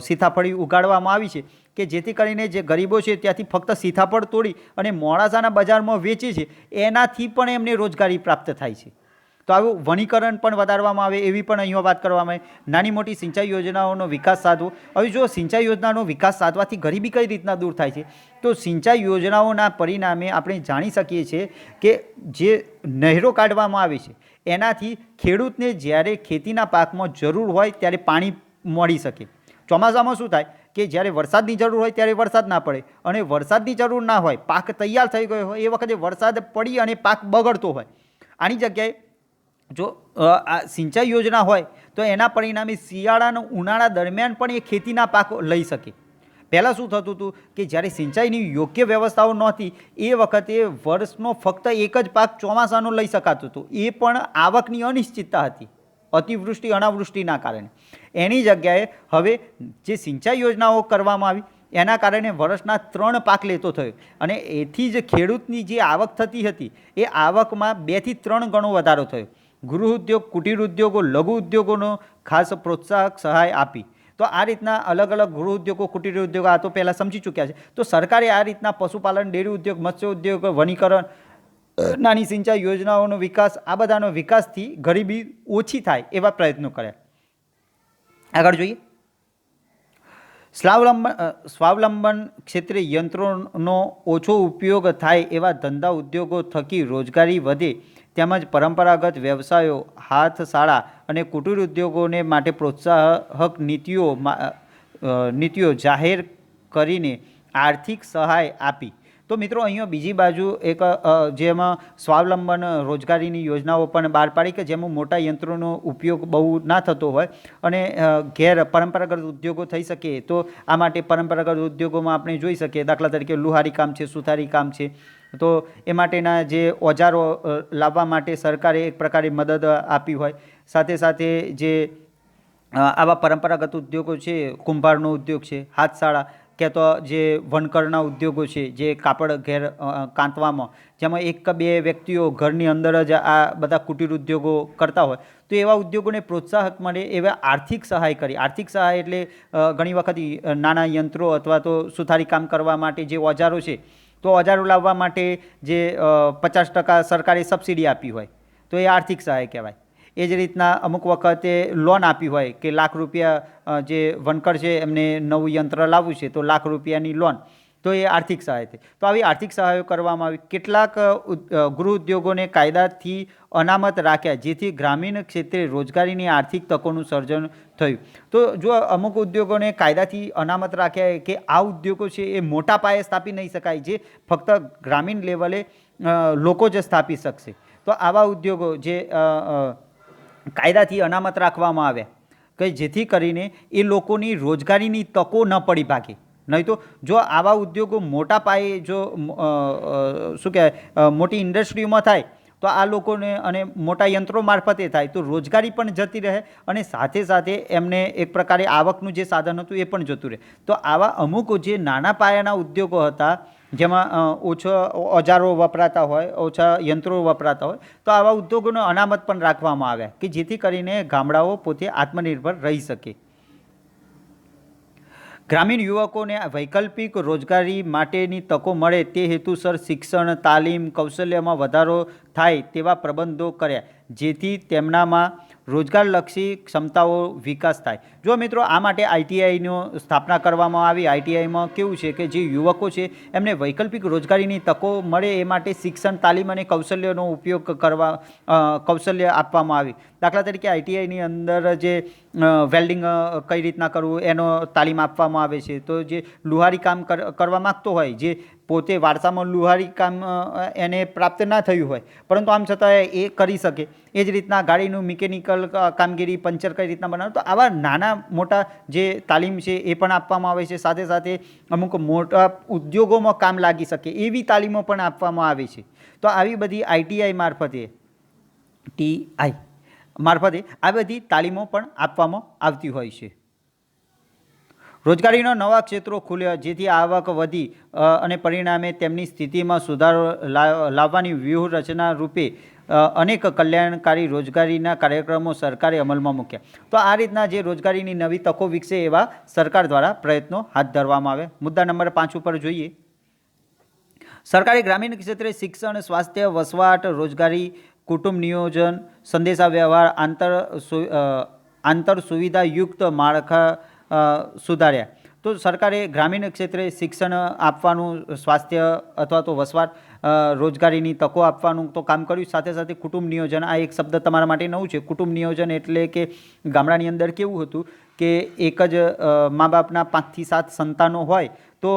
[SPEAKER 1] સીતાફળી ઉગાડવામાં આવી છે કે જેથી કરીને જે ગરીબો છે ત્યાંથી ફક્ત સીતાફળ તોડી અને મોડાસાના બજારમાં વેચે છે, એનાથી પણ એમને રોજગારી પ્રાપ્ત થાય છે. તો આવું વનીકરણ પણ વધારવામાં આવે એવી પણ અહીંયા વાત કરવામાં આવે. નાની મોટી સિંચાઈ યોજનાઓનો વિકાસ સાધવો. હવે જો સિંચાઈ યોજનાનો વિકાસ સાધવાથી ગરીબી કઈ રીતના દૂર થાય છે, તો સિંચાઈ યોજનાઓના પરિણામે આપણે જાણી શકીએ છીએ કે જે નહેરો કાઢવામાં આવે છે એનાથી ખેડૂતને જ્યારે ખેતીના પાકમાં જરૂર હોય ત્યારે પાણી મળી શકે. ચોમાસામાં શું થાય કે જ્યારે વરસાદની જરૂર હોય ત્યારે વરસાદ ના પડે, અને વરસાદની જરૂર ના હોય, પાક તૈયાર થઈ ગયો હોય એ વખતે વરસાદ પડી અને પાક બગડતો હોય. આની જગ્યાએ જો આ સિંચાઈ યોજના હોય તો એના પરિણામે શિયાળાના ઉનાળા દરમિયાન પણ એ ખેતીના પાક લઈ શકે. પહેલાં શું થતું હતું કે જ્યારે સિંચાઈની યોગ્ય વ્યવસ્થાઓ નહોતી એ વખતે વર્ષનો ફક્ત એક જ પાક ચોમાસાનો લઈ શકાતું હતું, એ પણ આવકની અનિશ્ચિતતા હતી અતિવૃષ્ટિ અનાવૃષ્ટિના કારણે. એની જગ્યાએ હવે જે સિંચાઈ યોજનાઓ કરવામાં આવી એના કારણે વર્ષના 3 પાક લેતો થયો, અને એથી જ ખેડૂતની જે આવક થતી હતી એ આવકમાં 2 થી 3 ગણો વધારો થયો. ગૃહ ઉદ્યોગ, કુટીર ઉદ્યોગો, લઘુ ઉદ્યોગોનો ખાસ પ્રોત્સાહક સહાય આપી. તો આ રીતના અલગ અલગ ગૃહ ઉદ્યોગો, કુટીર ઉદ્યોગો આ તો પહેલાં સમજી ચૂક્યા છે. તો સરકારે આ રીતના પશુપાલન, ડેરી ઉદ્યોગ, મત્સ્ય ઉદ્યોગ, વનીકરણ, નાની સિંચાઈ યોજનાઓનો વિકાસ, આ બધાનો વિકાસથી ગરીબી ઓછી થાય એવા પ્રયત્નો કર્યા. આગળ જોઈએ, સ્વાવલંબન ક્ષેત્રે યંત્રોનો ઓછો ઉપયોગ થાય એવા ધંધા ઉદ્યોગો થકી રોજગારી વધે તેમજ પરંપરાગત વ્યવસાયો, હાથશાળા અને કુટીર ઉદ્યોગોને માટે પ્રોત્સાહક નીતિઓ જાહેર કરીને આર્થિક સહાય આપી. તો મિત્રો અહીંયા બીજી બાજુ એક જેમાં સ્વાવલંબન રોજગારીની યોજનાઓ પણ બહાર પાડી કે જેમાં મોટા યંત્રોનો ઉપયોગ બહુ ના થતો હોય અને પરંપરાગત ઉદ્યોગો થઈ શકે. તો આ માટે પરંપરાગત ઉદ્યોગોમાં આપણે જોઈ શકીએ, દાખલા તરીકે લુહારી કામ છે, સુથારી કામ છે, તો એ માટેના જે ઓજારો લાવવા માટે સરકારે એક પ્રકારે મદદ આપી હોય. સાથે સાથે જે આવા પરંપરાગત ઉદ્યોગો છે, કુંભારનો ઉદ્યોગ છે, હાથશાળા કે તો જે વનકરના ઉદ્યોગો છે, જે કાપડ કાંતવામાં, જેમાં 1 કે 2 વ્યક્તિઓ ઘરની અંદર જ આ બધા કુટીર ઉદ્યોગો કરતા હોય, તો એવા ઉદ્યોગોને પ્રોત્સાહક મળે એવા આર્થિક સહાય કરી. આર્થિક સહાય એટલે ઘણી વખત નાના યંત્રો અથવા તો સુથારી કામ કરવા માટે જે ઓજારો છે, તો ઓજારો લાવવા માટે જે 50% સરકારે સબસિડી આપી હોય તો એ આર્થિક સહાય કહેવાય. એ જ રીતના અમુક વખતે લોન આપી હોય કે ₹1,00,000 જે વનકર છે એમને નવું યંત્ર લાવવું છે તો ₹1,00,000ની લોન, તો એ આર્થિક સહાય થઈ. તો આવી આર્થિક સહાયો કરવામાં આવી. કેટલાક ગૃહ ઉદ્યોગોને કાયદાથી અનામત રાખ્યા જેથી ગ્રામીણ ક્ષેત્રે રોજગારીની આર્થિક તકોનું સર્જન થયું. તો જો અમુક ઉદ્યોગોને કાયદાથી અનામત રાખ્યા કે આ ઉદ્યોગો છે એ મોટા પાયે સ્થાપી નહીં શકાય, જે ફક્ત ગ્રામીણ લેવલે લોકો જ સ્થાપી શકશે. તો આવા ઉદ્યોગો જે કાયદાથી અનામત રાખવામાં આવ્યા કે જેથી કરીને એ લોકોની રોજગારીની તકો ન પડી ભાગે. નહીં તો જો આવા ઉદ્યોગો મોટા પાયે જો શું કહેવાય મોટી ઇન્ડસ્ટ્રીઓમાં થાય તો આ લોકોને અને મોટા યંત્રો મારફતે થાય તો રોજગારી પણ જતી રહે અને સાથે સાથે એમને એક પ્રકારે આવકનું જે સાધન હતું એ પણ જતું રહે. તો આવા અમુક જે નાના પાયાના ઉદ્યોગો હતા જેમાં ઓછા ઓજારો વપરાતા હોય, ઓછા યંત્રો વપરાતા હોય, તો આવા ઉદ્યોગોનો અનામત પણ રાખવામાં આવ્યા કે જેથી કરીને ગામડાઓ પોતે આત્મનિર્ભર રહી શકે. ગ્રામીણ યુવકોને વૈકલ્પિક રોજગારી માટેની તકો મળે તે હેતુસર શિક્ષણ, તાલીમ, કૌશલ્યમાં વધારો થાય તેવા પ્રબંધો કર્યા, જેથી તેમનામાં રોજગારલક્ષી ક્ષમતાઓ વિકાસ થાય. જો મિત્રો, આ માટે આઈટીઆઈનો સ્થાપના કરવામાં આવી. આઈટીઆઈમાં કેવું છે કે જે યુવકો છે એમને વૈકલ્પિક રોજગારીની તકો મળે એ માટે શિક્ષણ, તાલીમ અને કૌશલ્યનો ઉપયોગ કરવા કૌશલ્ય આપવામાં આવી. દાખલા તરીકે આઈટીઆઈની અંદર જે વેલ્ડિંગ કઈ રીતના કરવું એનો તાલીમ આપવામાં આવે છે. તો જે લુહારી કામ કરવા માગતો હોય, જે પોતે વારસામાં લુહારી કામ એને પ્રાપ્ત ના થયું હોય પરંતુ આમ છતાં એ કરી શકે, એ જ રીતના ગાડીનું મિકેનિકલ કામગીરી, પંચર કઈ રીતના બનાવવું, તો આવા નાના મોટા જે તાલીમ છે એ પણ આપવામાં આવે છે. સાથે સાથે અમુક મોટા ઉદ્યોગોમાં કામ લાગી શકે એવી તાલીમો પણ આપવામાં આવે છે. તો આવી બધી આઈટીઆઈ મારફતે, ટીઆઈ મારફતે આ બધી તાલીમો પણ આપવામાં આવતી હોય છે. રોજગારીના નવા ક્ષેત્રો ખુલ્યા, જેથી આવક વધી અને પરિણામે તેમની સ્થિતિમાં સુધારો લાવવાની વ્યૂહરચના રૂપે અનેક કલ્યાણકારી રોજગારીના કાર્યક્રમો સરકારે અમલમાં મૂક્યા. તો આ રીતના જે રોજગારીની નવી તકો વિકસે એવા સરકાર દ્વારા પ્રયત્નો હાથ ધરવામાં આવે. મુદ્દા નંબર 5 ઉપર જોઈએ. સરકારે ગ્રામીણ ક્ષેત્રે શિક્ષણ, સ્વાસ્થ્ય, વસવાટ, રોજગારી, કુટુંબ નિયોજન, સંદેશા વ્યવહાર, આંતર સુવિધાયુક્ત માળખા સુધાર્યા. તો સરકારે ગ્રામીણ ક્ષેત્રે શિક્ષણ આપવાનું, સ્વાસ્થ્ય અથવા તો વસવાટ, રોજગારીની તકો આપવાનું તો કામ કર્યું. સાથે સાથે કુટુંબ નિયોજન, આ એક શબ્દ તમારા માટે નવું છે. કુટુંબ નિયોજન એટલે કે ગામડાની અંદર કેવું હતું કે એક જ મા બાપના 5 થી 7 સંતાનો હોય તો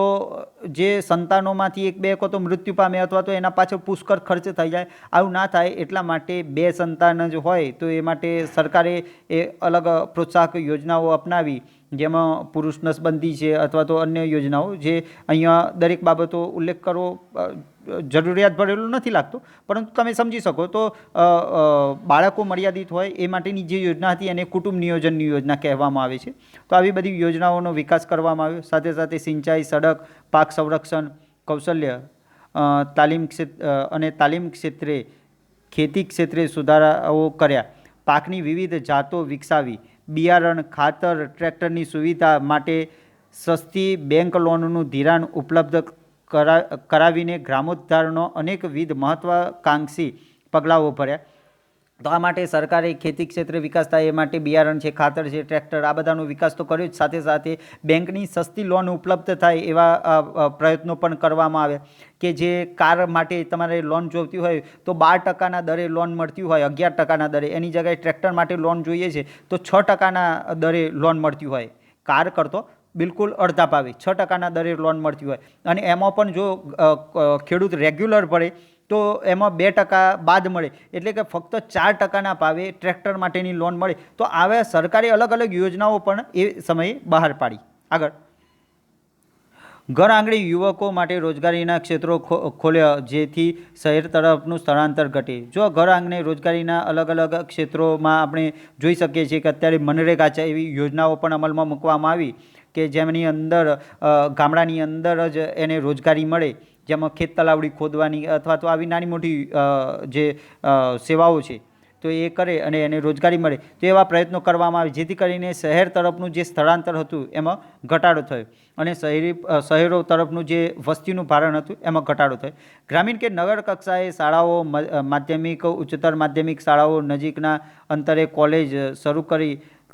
[SPEAKER 1] જે સંતાનોમાંથી 1-2 તો મૃત્યુ પામે અથવા તો એના પાછળ પુષ્કળ ખર્ચ થઈ જાય. આવું ના થાય એટલા માટે 2 સંતાન જ હોય તો એ માટે સરકારે એ અલગ પ્રોત્સાહક યોજનાઓ અપનાવી, જેમાં પુરુષ નસબંધી છે અથવા તો અન્ય યોજનાઓ, જે અહીંયા દરેક બાબતો ઉલ્લેખ કરવો જરૂરિયાત ભરેલું નથી લાગતું, પરંતુ તમે સમજી શકો તો બાળકો મર્યાદિત હોય એ માટેની જે યોજના હતી એને કુટુંબ નિયોજનની યોજના કહેવામાં આવે છે. તો આવી બધી યોજનાઓનો વિકાસ કરવામાં આવ્યો. સાથે સાથે સિંચાઈ, સડક, પાક સંરક્ષણ, કૌશલ્ય, તાલીમ ક્ષેત્રે, ખેતી ક્ષેત્રે સુધારાઓ કર્યા. પાકની વિવિધ જાતો વિકસાવી. બિયારણ, ખાતર, ટ્રેક્ટરની સુવિધા માટે સસ્તી બેંક લોનનું ધિરાણ ઉપલબ્ધ કરાવીને ગ્રામોદ્ધારનો અનેકવિધ મહત્વાકાંક્ષી પગલાઓ ભર્યા. તો આ માટે સરકારે ખેતી ક્ષેત્રે વિકાસ થાય એ માટે બિયારણ છે, ખાતર છે, ટ્રેક્ટર, આ બધાનો વિકાસ તો કર્યો જ. સાથે સાથે બેંકની સસ્તી લોન ઉપલબ્ધ થાય એવા પ્રયત્નો પણ કરવામાં આવ્યા કે જે કાર માટે તમારે લોન જોઈતી હોય તો 12% દરે લોન મળતી હોય, 11% દરે, એની જગ્યાએ ટ્રેક્ટર માટે લોન જોઈએ છે તો 6% દરે લોન મળતી હોય. કાર કરતો બિલકુલ અડધા ભાવે 6% દરે લોન મળતી હોય. અને એમાં પણ જો ખેડૂત રેગ્યુલર ભરે તો એમાં 2% બાદ મળે, એટલે કે ફક્ત 4%ના ભાવે ટ્રેક્ટર માટેની લોન મળે. તો આવા સરકારે અલગ અલગ યોજનાઓ પણ એ સમયે બહાર પાડી. આગળ, ઘર આંગણે યુવકો માટે રોજગારીના ક્ષેત્રો ખોલ્યા, જેથી શહેર તરફનું સ્થળાંતર ઘટે. જો ઘર આંગણે રોજગારીના અલગ અલગ ક્ષેત્રોમાં આપણે જોઈ શકીએ છીએ કે અત્યારે મનરેગા છે એવી યોજનાઓ પણ અમલમાં મૂકવામાં આવી કે જેમની અંદર ગામડાની અંદર જ એને રોજગારી મળે, જેમાં ખેત તલાવડી ખોદવાની અથવા તો આવી નાની મોટી જે સેવાઓ છે તો એ કરે અને એને રોજગારી મળે. તો એવા પ્રયત્નો કરવામાં આવે જેથી કરીને શહેર તરફનું જે સ્થળાંતર હતું એમાં ઘટાડો થયો અને શહેરો તરફનું જે વસ્તીનું ભારણ હતું એમાં ઘટાડો થયો. ગ્રામીણ કે નગર કક્ષાએ શાળાઓ, માધ્યમિક, ઉચ્ચતર માધ્યમિક શાળાઓ, નજીકના અંતરે કોલેજ શરૂ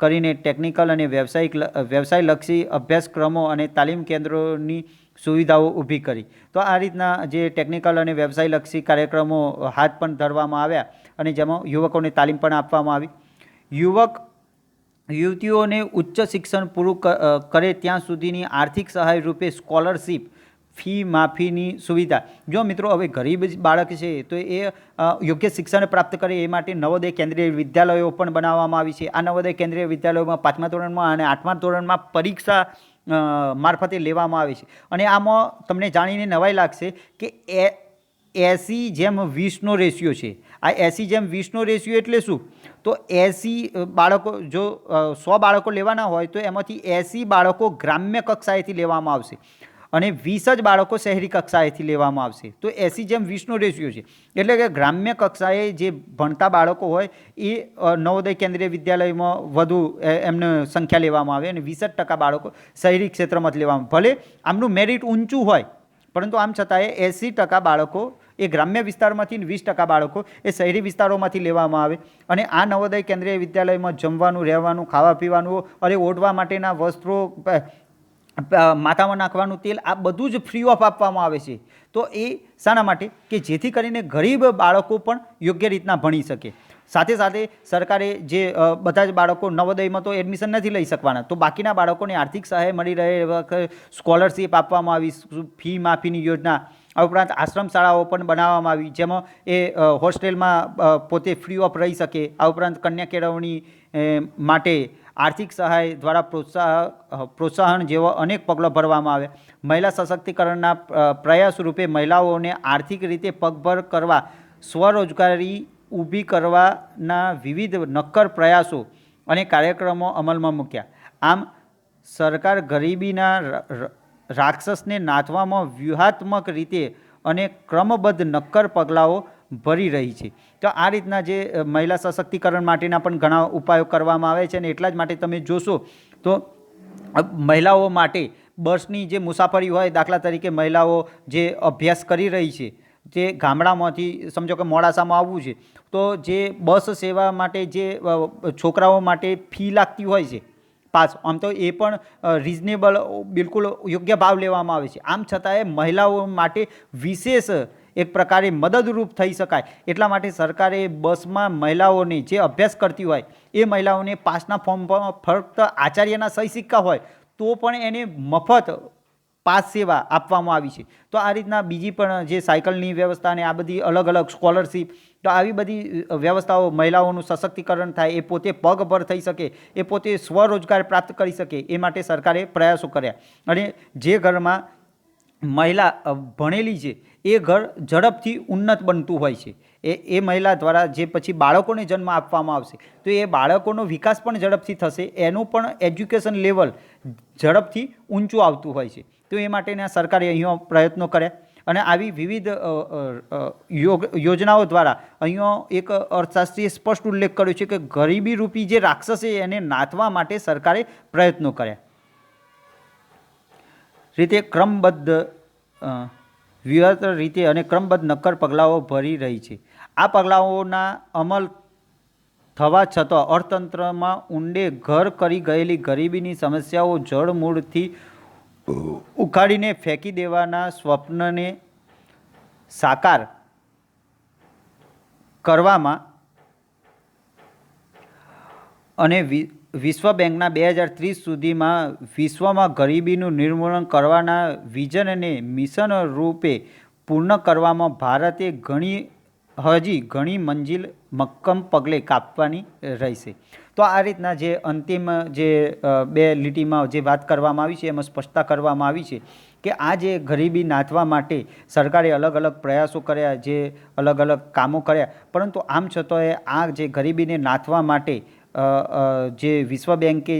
[SPEAKER 1] કરીને ટેકનિકલ અને વ્યવસાયલક્ષી અભ્યાસક્રમો અને તાલીમ કેન્દ્રોની સુવિધાઓ ઊભી કરી. તો આ રીતના જે ટેકનિકલ અને વ્યવસાયલક્ષી કાર્યક્રમો હાથ પણ ધરવામાં આવ્યા અને જેમાં યુવકોને તાલીમ પણ આપવામાં આવી. યુવતીઓને ઉચ્ચ શિક્ષણ પૂરું કરે ત્યાં સુધીની આર્થિક સહાય રૂપે સ્કોલરશીપ, ફી માફીની સુવિધા. જો મિત્રો, હવે ગરીબ બાળક છે તો એ યોગ્ય શિક્ષણ પ્રાપ્ત કરે એ માટે નવોદય કેન્દ્રીય વિદ્યાલયો પણ બનાવવામાં આવી છે. આ નવોદય કેન્દ્રીય વિદ્યાલયોમાં 5મા ધોરણમાં અને 8મા ધોરણમાં પરીક્ષા મારફતે લેવામાં આવે છે. અને આમાં તમને જાણીને નવાઈ લાગશે કે 80:20નો રેશિયો છે. આ 80:20નો રેશિયો એટલે શું? તો 80 બાળકો, જો 100 બાળકો લેવાના હોય તો એમાંથી 80 બાળકો ગ્રામ્ય કક્ષાએથી લેવામાં આવશે અને 20 જ બાળકો શહેરી કક્ષાએથી લેવામાં આવશે. તો 80:20નો રેશિયો છે. એટલે કે ગ્રામ્ય કક્ષાએ જે ભણતા બાળકો હોય એ નવોદય કેન્દ્રીય વિદ્યાલયમાં વધુ એમને સંખ્યા લેવામાં આવે અને 20% બાળકો શહેરી ક્ષેત્રમાંથી લેવામાં. ભલે આમનું મેરિટ ઊંચું હોય પરંતુ આમ છતાંય 80% બાળકો એ ગ્રામ્ય વિસ્તારમાંથી 20% બાળકો એ શહેરી વિસ્તારોમાંથી લેવામાં આવે. અને આ નવોદય કેન્દ્રીય વિદ્યાલયમાં જમવાનું, રહેવાનું, ખાવા પીવાનું અને ઓઢવા માટેના વસ્ત્રો, માથામાં નાખવાનું તેલ, આ બધું જ ફ્રી ઓફ આપવામાં આવે છે. તો એ શાના માટે? કે જેથી કરીને ગરીબ બાળકો પણ યોગ્ય રીતના ભણી શકે. સાથે સાથે સરકારે જે બધા જ બાળકો નવોદયમાં તો એડમિશન નથી લઈ શકવાના, તો બાકીના બાળકોને આર્થિક સહાય મળી રહે, સ્કોલરશીપ આપવામાં આવી, ફી માફીની યોજના. આ ઉપરાંત આશ્રમ શાળાઓ પણ બનાવવામાં આવી જેમાં એ હોસ્ટેલમાં પોતે ફ્રી ઓફ રહી શકે. આ ઉપરાંત કન્યા કેળવણી માટે આર્થિક સહાય દ્વારા પ્રોત્સાહન જેવા અનેક પગલાં ભરવામાં આવે. મહિલા સશક્તિકરણના પ્રયાસ રૂપે મહિલાઓને આર્થિક રીતે પગભર કરવા, સ્વરોજગારી ઊભી કરવાના વિવિધ નક્કર પ્રયાસો અને કાર્યક્રમો અમલમાં મૂક્યા. આમ સરકાર ગરીબીના રાક્ષસને નાથવામાં વ્યૂહાત્મક રીતે અને ક્રમબદ્ધ નક્કર પગલાઓ ભરી રહી છે. તો આ રીતના જે મહિલા સશક્તિકરણ માટેના પણ ઘણા ઉપાયો કરવામાં આવે છે. અને એટલા જ માટે તમે જોશો તો મહિલાઓ માટે બસની જે મુસાફરી હોય, દાખલા તરીકે મહિલાઓ જે અભ્યાસ કરી રહી છે, જે ગામડામાંથી સમજો કે મોડાસામાં આવવું છે, તો જે બસ સેવા માટે જે છોકરાઓ માટે ફી લાગતી હોય છે પાસ, આમ તો એ પણ રિઝનેબલ, બિલકુલ યોગ્ય ભાવ લેવામાં આવે છે. આમ છતાંય મહિલાઓ માટે વિશેષ એક પ્રકારે મદદરૂપ થઈ શકાય એટલા માટે સરકારે બસમાં મહિલાઓને જે અભ્યાસ કરતી હોય એ મહિલાઓને પાસના ફોર્મ પર ફક્ત આચાર્યના સહી સિક્કા હોય તો પણ એને મફત પાસ સેવા આપવામાં આવી છે. તો આ રીતના બીજી પણ જે સાયકલની વ્યવસ્થા અને આ બધી અલગ અલગ સ્કોલરશીપ, તો આવી બધી વ્યવસ્થાઓ મહિલાઓનું સશક્તિકરણ થાય, એ પોતે પગભર થઈ શકે, એ પોતે સ્વરોજગાર પ્રાપ્ત કરી શકે એ માટે સરકારે પ્રયાસો કર્યા. અને જે ઘરમાં મહિલા ભણેલી છે એ ઘર ઝડપથી ઉન્નત બનતું હોય છે. એ મહિલા દ્વારા જે પછી બાળકોને જન્મ આપવામાં આવશે તો એ બાળકોનો વિકાસ પણ ઝડપથી થશે, એનું પણ એજ્યુકેશન લેવલ ઝડપથી ઊંચું આવતું હોય છે. તો એ માટેના સરકારે અહીંયા પ્રયત્નો કર્યા. અને આવી વિવિધ યોજનાઓ દ્વારા અહીંયા એક અર્થશાસ્ત્રીએ સ્પષ્ટ ઉલ્લેખ કર્યો છે કે ગરીબી રૂપી જે રાક્ષસ છે એને નાથવા માટે સરકારે પ્રયત્નો કર્યા. રીતે ક્રમબદ્ધ વ્યૂહાત્મક રીતે અને ક્રમબદ્ધ નક્કર પગલાઓ ભરી રહી છે. આ પગલાઓના અમલ થવા છતાં અર્થતંત્રમાં ઊંડે ઘર કરી ગયેલી ગરીબીની સમસ્યાઓ જડમૂળથી ઉખાડીને ફેંકી દેવાના સ્વપ્નને સાકાર કરવામાં અને વિશ્વ બેંકના 2030 સુધીમાં વિશ્વમાં ગરીબીનું નિર્મૂલન કરવાના વિઝનને મિશન રૂપે પૂર્ણ કરવામાં ભારતે હજી ઘણી મંજિલ મક્કમ પગલે કાપવાની રહેશે. તો આ રીતના જે અંતિમ જે બે લીટીમાં જે વાત કરવામાં આવી છે એમાં સ્પષ્ટતા કરવામાં આવી છે કે આ જે ગરીબી નાથવા માટે સરકારે અલગ અલગ પ્રયાસો કર્યા, જે અલગ અલગ કામો કર્યા, પરંતુ આમ છતાંય આ જે ગરીબીને નાથવા માટે જે વિશ્વ બેંકે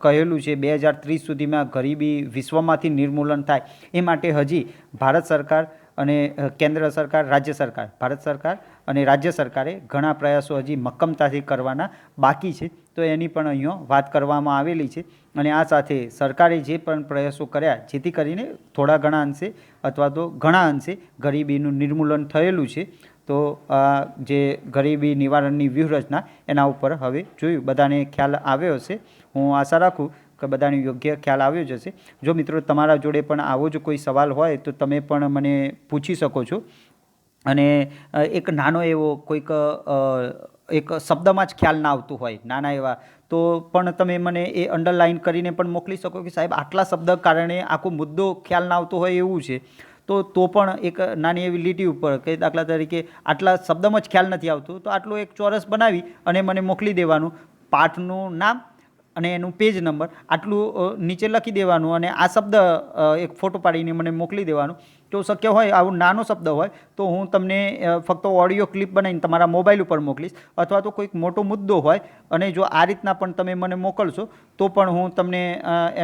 [SPEAKER 1] કહેલું છે 2030 સુધીમાં ગરીબી વિશ્વમાંથી નિર્મૂલન થાય એ માટે હજી ભારત સરકાર અને કેન્દ્ર સરકાર, રાજ્ય સરકાર, ભારત સરકાર અને રાજ્ય સરકારે ઘણા પ્રયાસો હજી મક્કમતાથી કરવાના બાકી છે. તો એની પણ અહીંયા વાત કરવામાં આવેલી છે. અને આ સાથે સરકારે જે પણ પ્રયાસો કર્યા જેથી કરીને થોડા ઘણા અંશે અથવા તો ઘણા અંશે ગરીબીનું નિર્મૂલન થયેલું છે. તો આ જે ગરીબી નિવારણની વ્યૂહરચના એના ઉપર હવે જોયું, બધાને ખ્યાલ આવ્યો હશે. હું આશા રાખું કે બધાને યોગ્ય ખ્યાલ આવ્યો જ હશે. જો મિત્રો તમારા જોડે પણ આવો જ કોઈ સવાલ હોય તો તમે પણ મને પૂછી શકો છો. અને એક નાનો એવો કોઈક એક શબ્દમાં જ ખ્યાલ ના આવતું હોય, નાના એવા, તો પણ તમે મને એ અંડરલાઇન કરીને પણ મોકલી શકો કે સાહેબ આટલા શબ્દ કારણે આખો મુદ્દો ખ્યાલ ના આવતો હોય એવું છે. તો પણ એક નાની એવી લીટી ઉપર કે દાખલા તરીકે આટલા શબ્દમાં જ ખ્યાલ નથી આવતું તો આટલું એક ચોરસ બનાવી અને મને મોકલી દેવાનું, પાઠનું નામ અને એનું પેજ નંબર આટલું નીચે લખી દેવાનું અને આ શબ્દ એક ફોટો પાડીને મને મોકલી દેવાનું. જો શક્ય હોય આવો નાનો શબ્દ હોય તો હું તમને ફક્ત ઓડિયો ક્લિપ બનાવીને તમારા મોબાઈલ ઉપર મોકલીશ, અથવા તો કોઈક મોટો મુદ્દો હોય અને જો આ રીતના પણ તમે મને મોકલશો તો પણ હું તમને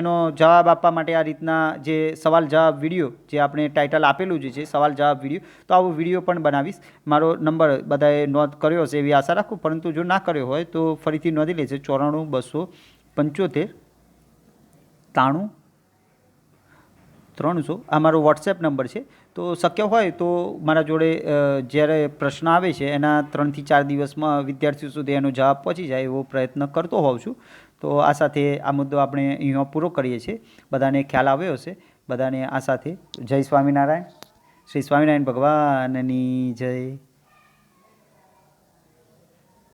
[SPEAKER 1] એનો જવાબ આપવા માટે આ રીતના જે સવાલ જવાબ વિડીયો જે આપણે ટાઇટલ આપેલું જ છે સવાલ જવાબ વિડીયો, તો આવો વિડીયો પણ બનાવીશ. મારો નંબર બધાએ નોંધ કર્યો હશે એવી આશા રાખું, પરંતુ જો ના કર્યો હોય તો ફરીથી નોંધી લેશે 94 275 93 300. આ મારો વોટ્સએપ નંબર છે. તો શક્ય હોય તો મારા જોડે જ્યારે પ્રશ્ન આવે છે એના 3 થી 4 દિવસમાં વિદ્યાર્થીઓ સુધી એનો જવાબ પહોંચી જાય એવો પ્રયત્ન કરતો હોઉં છું. તો આ સાથે આ મુદ્દો આપણે અહીંયા પૂરો કરીએ છીએ. બધાને ખ્યાલ આવ્યો હશે. બધાને આ સાથે જય સ્વામિનારાયણ. શ્રી સ્વામિનારાયણ ભગવાનની જય.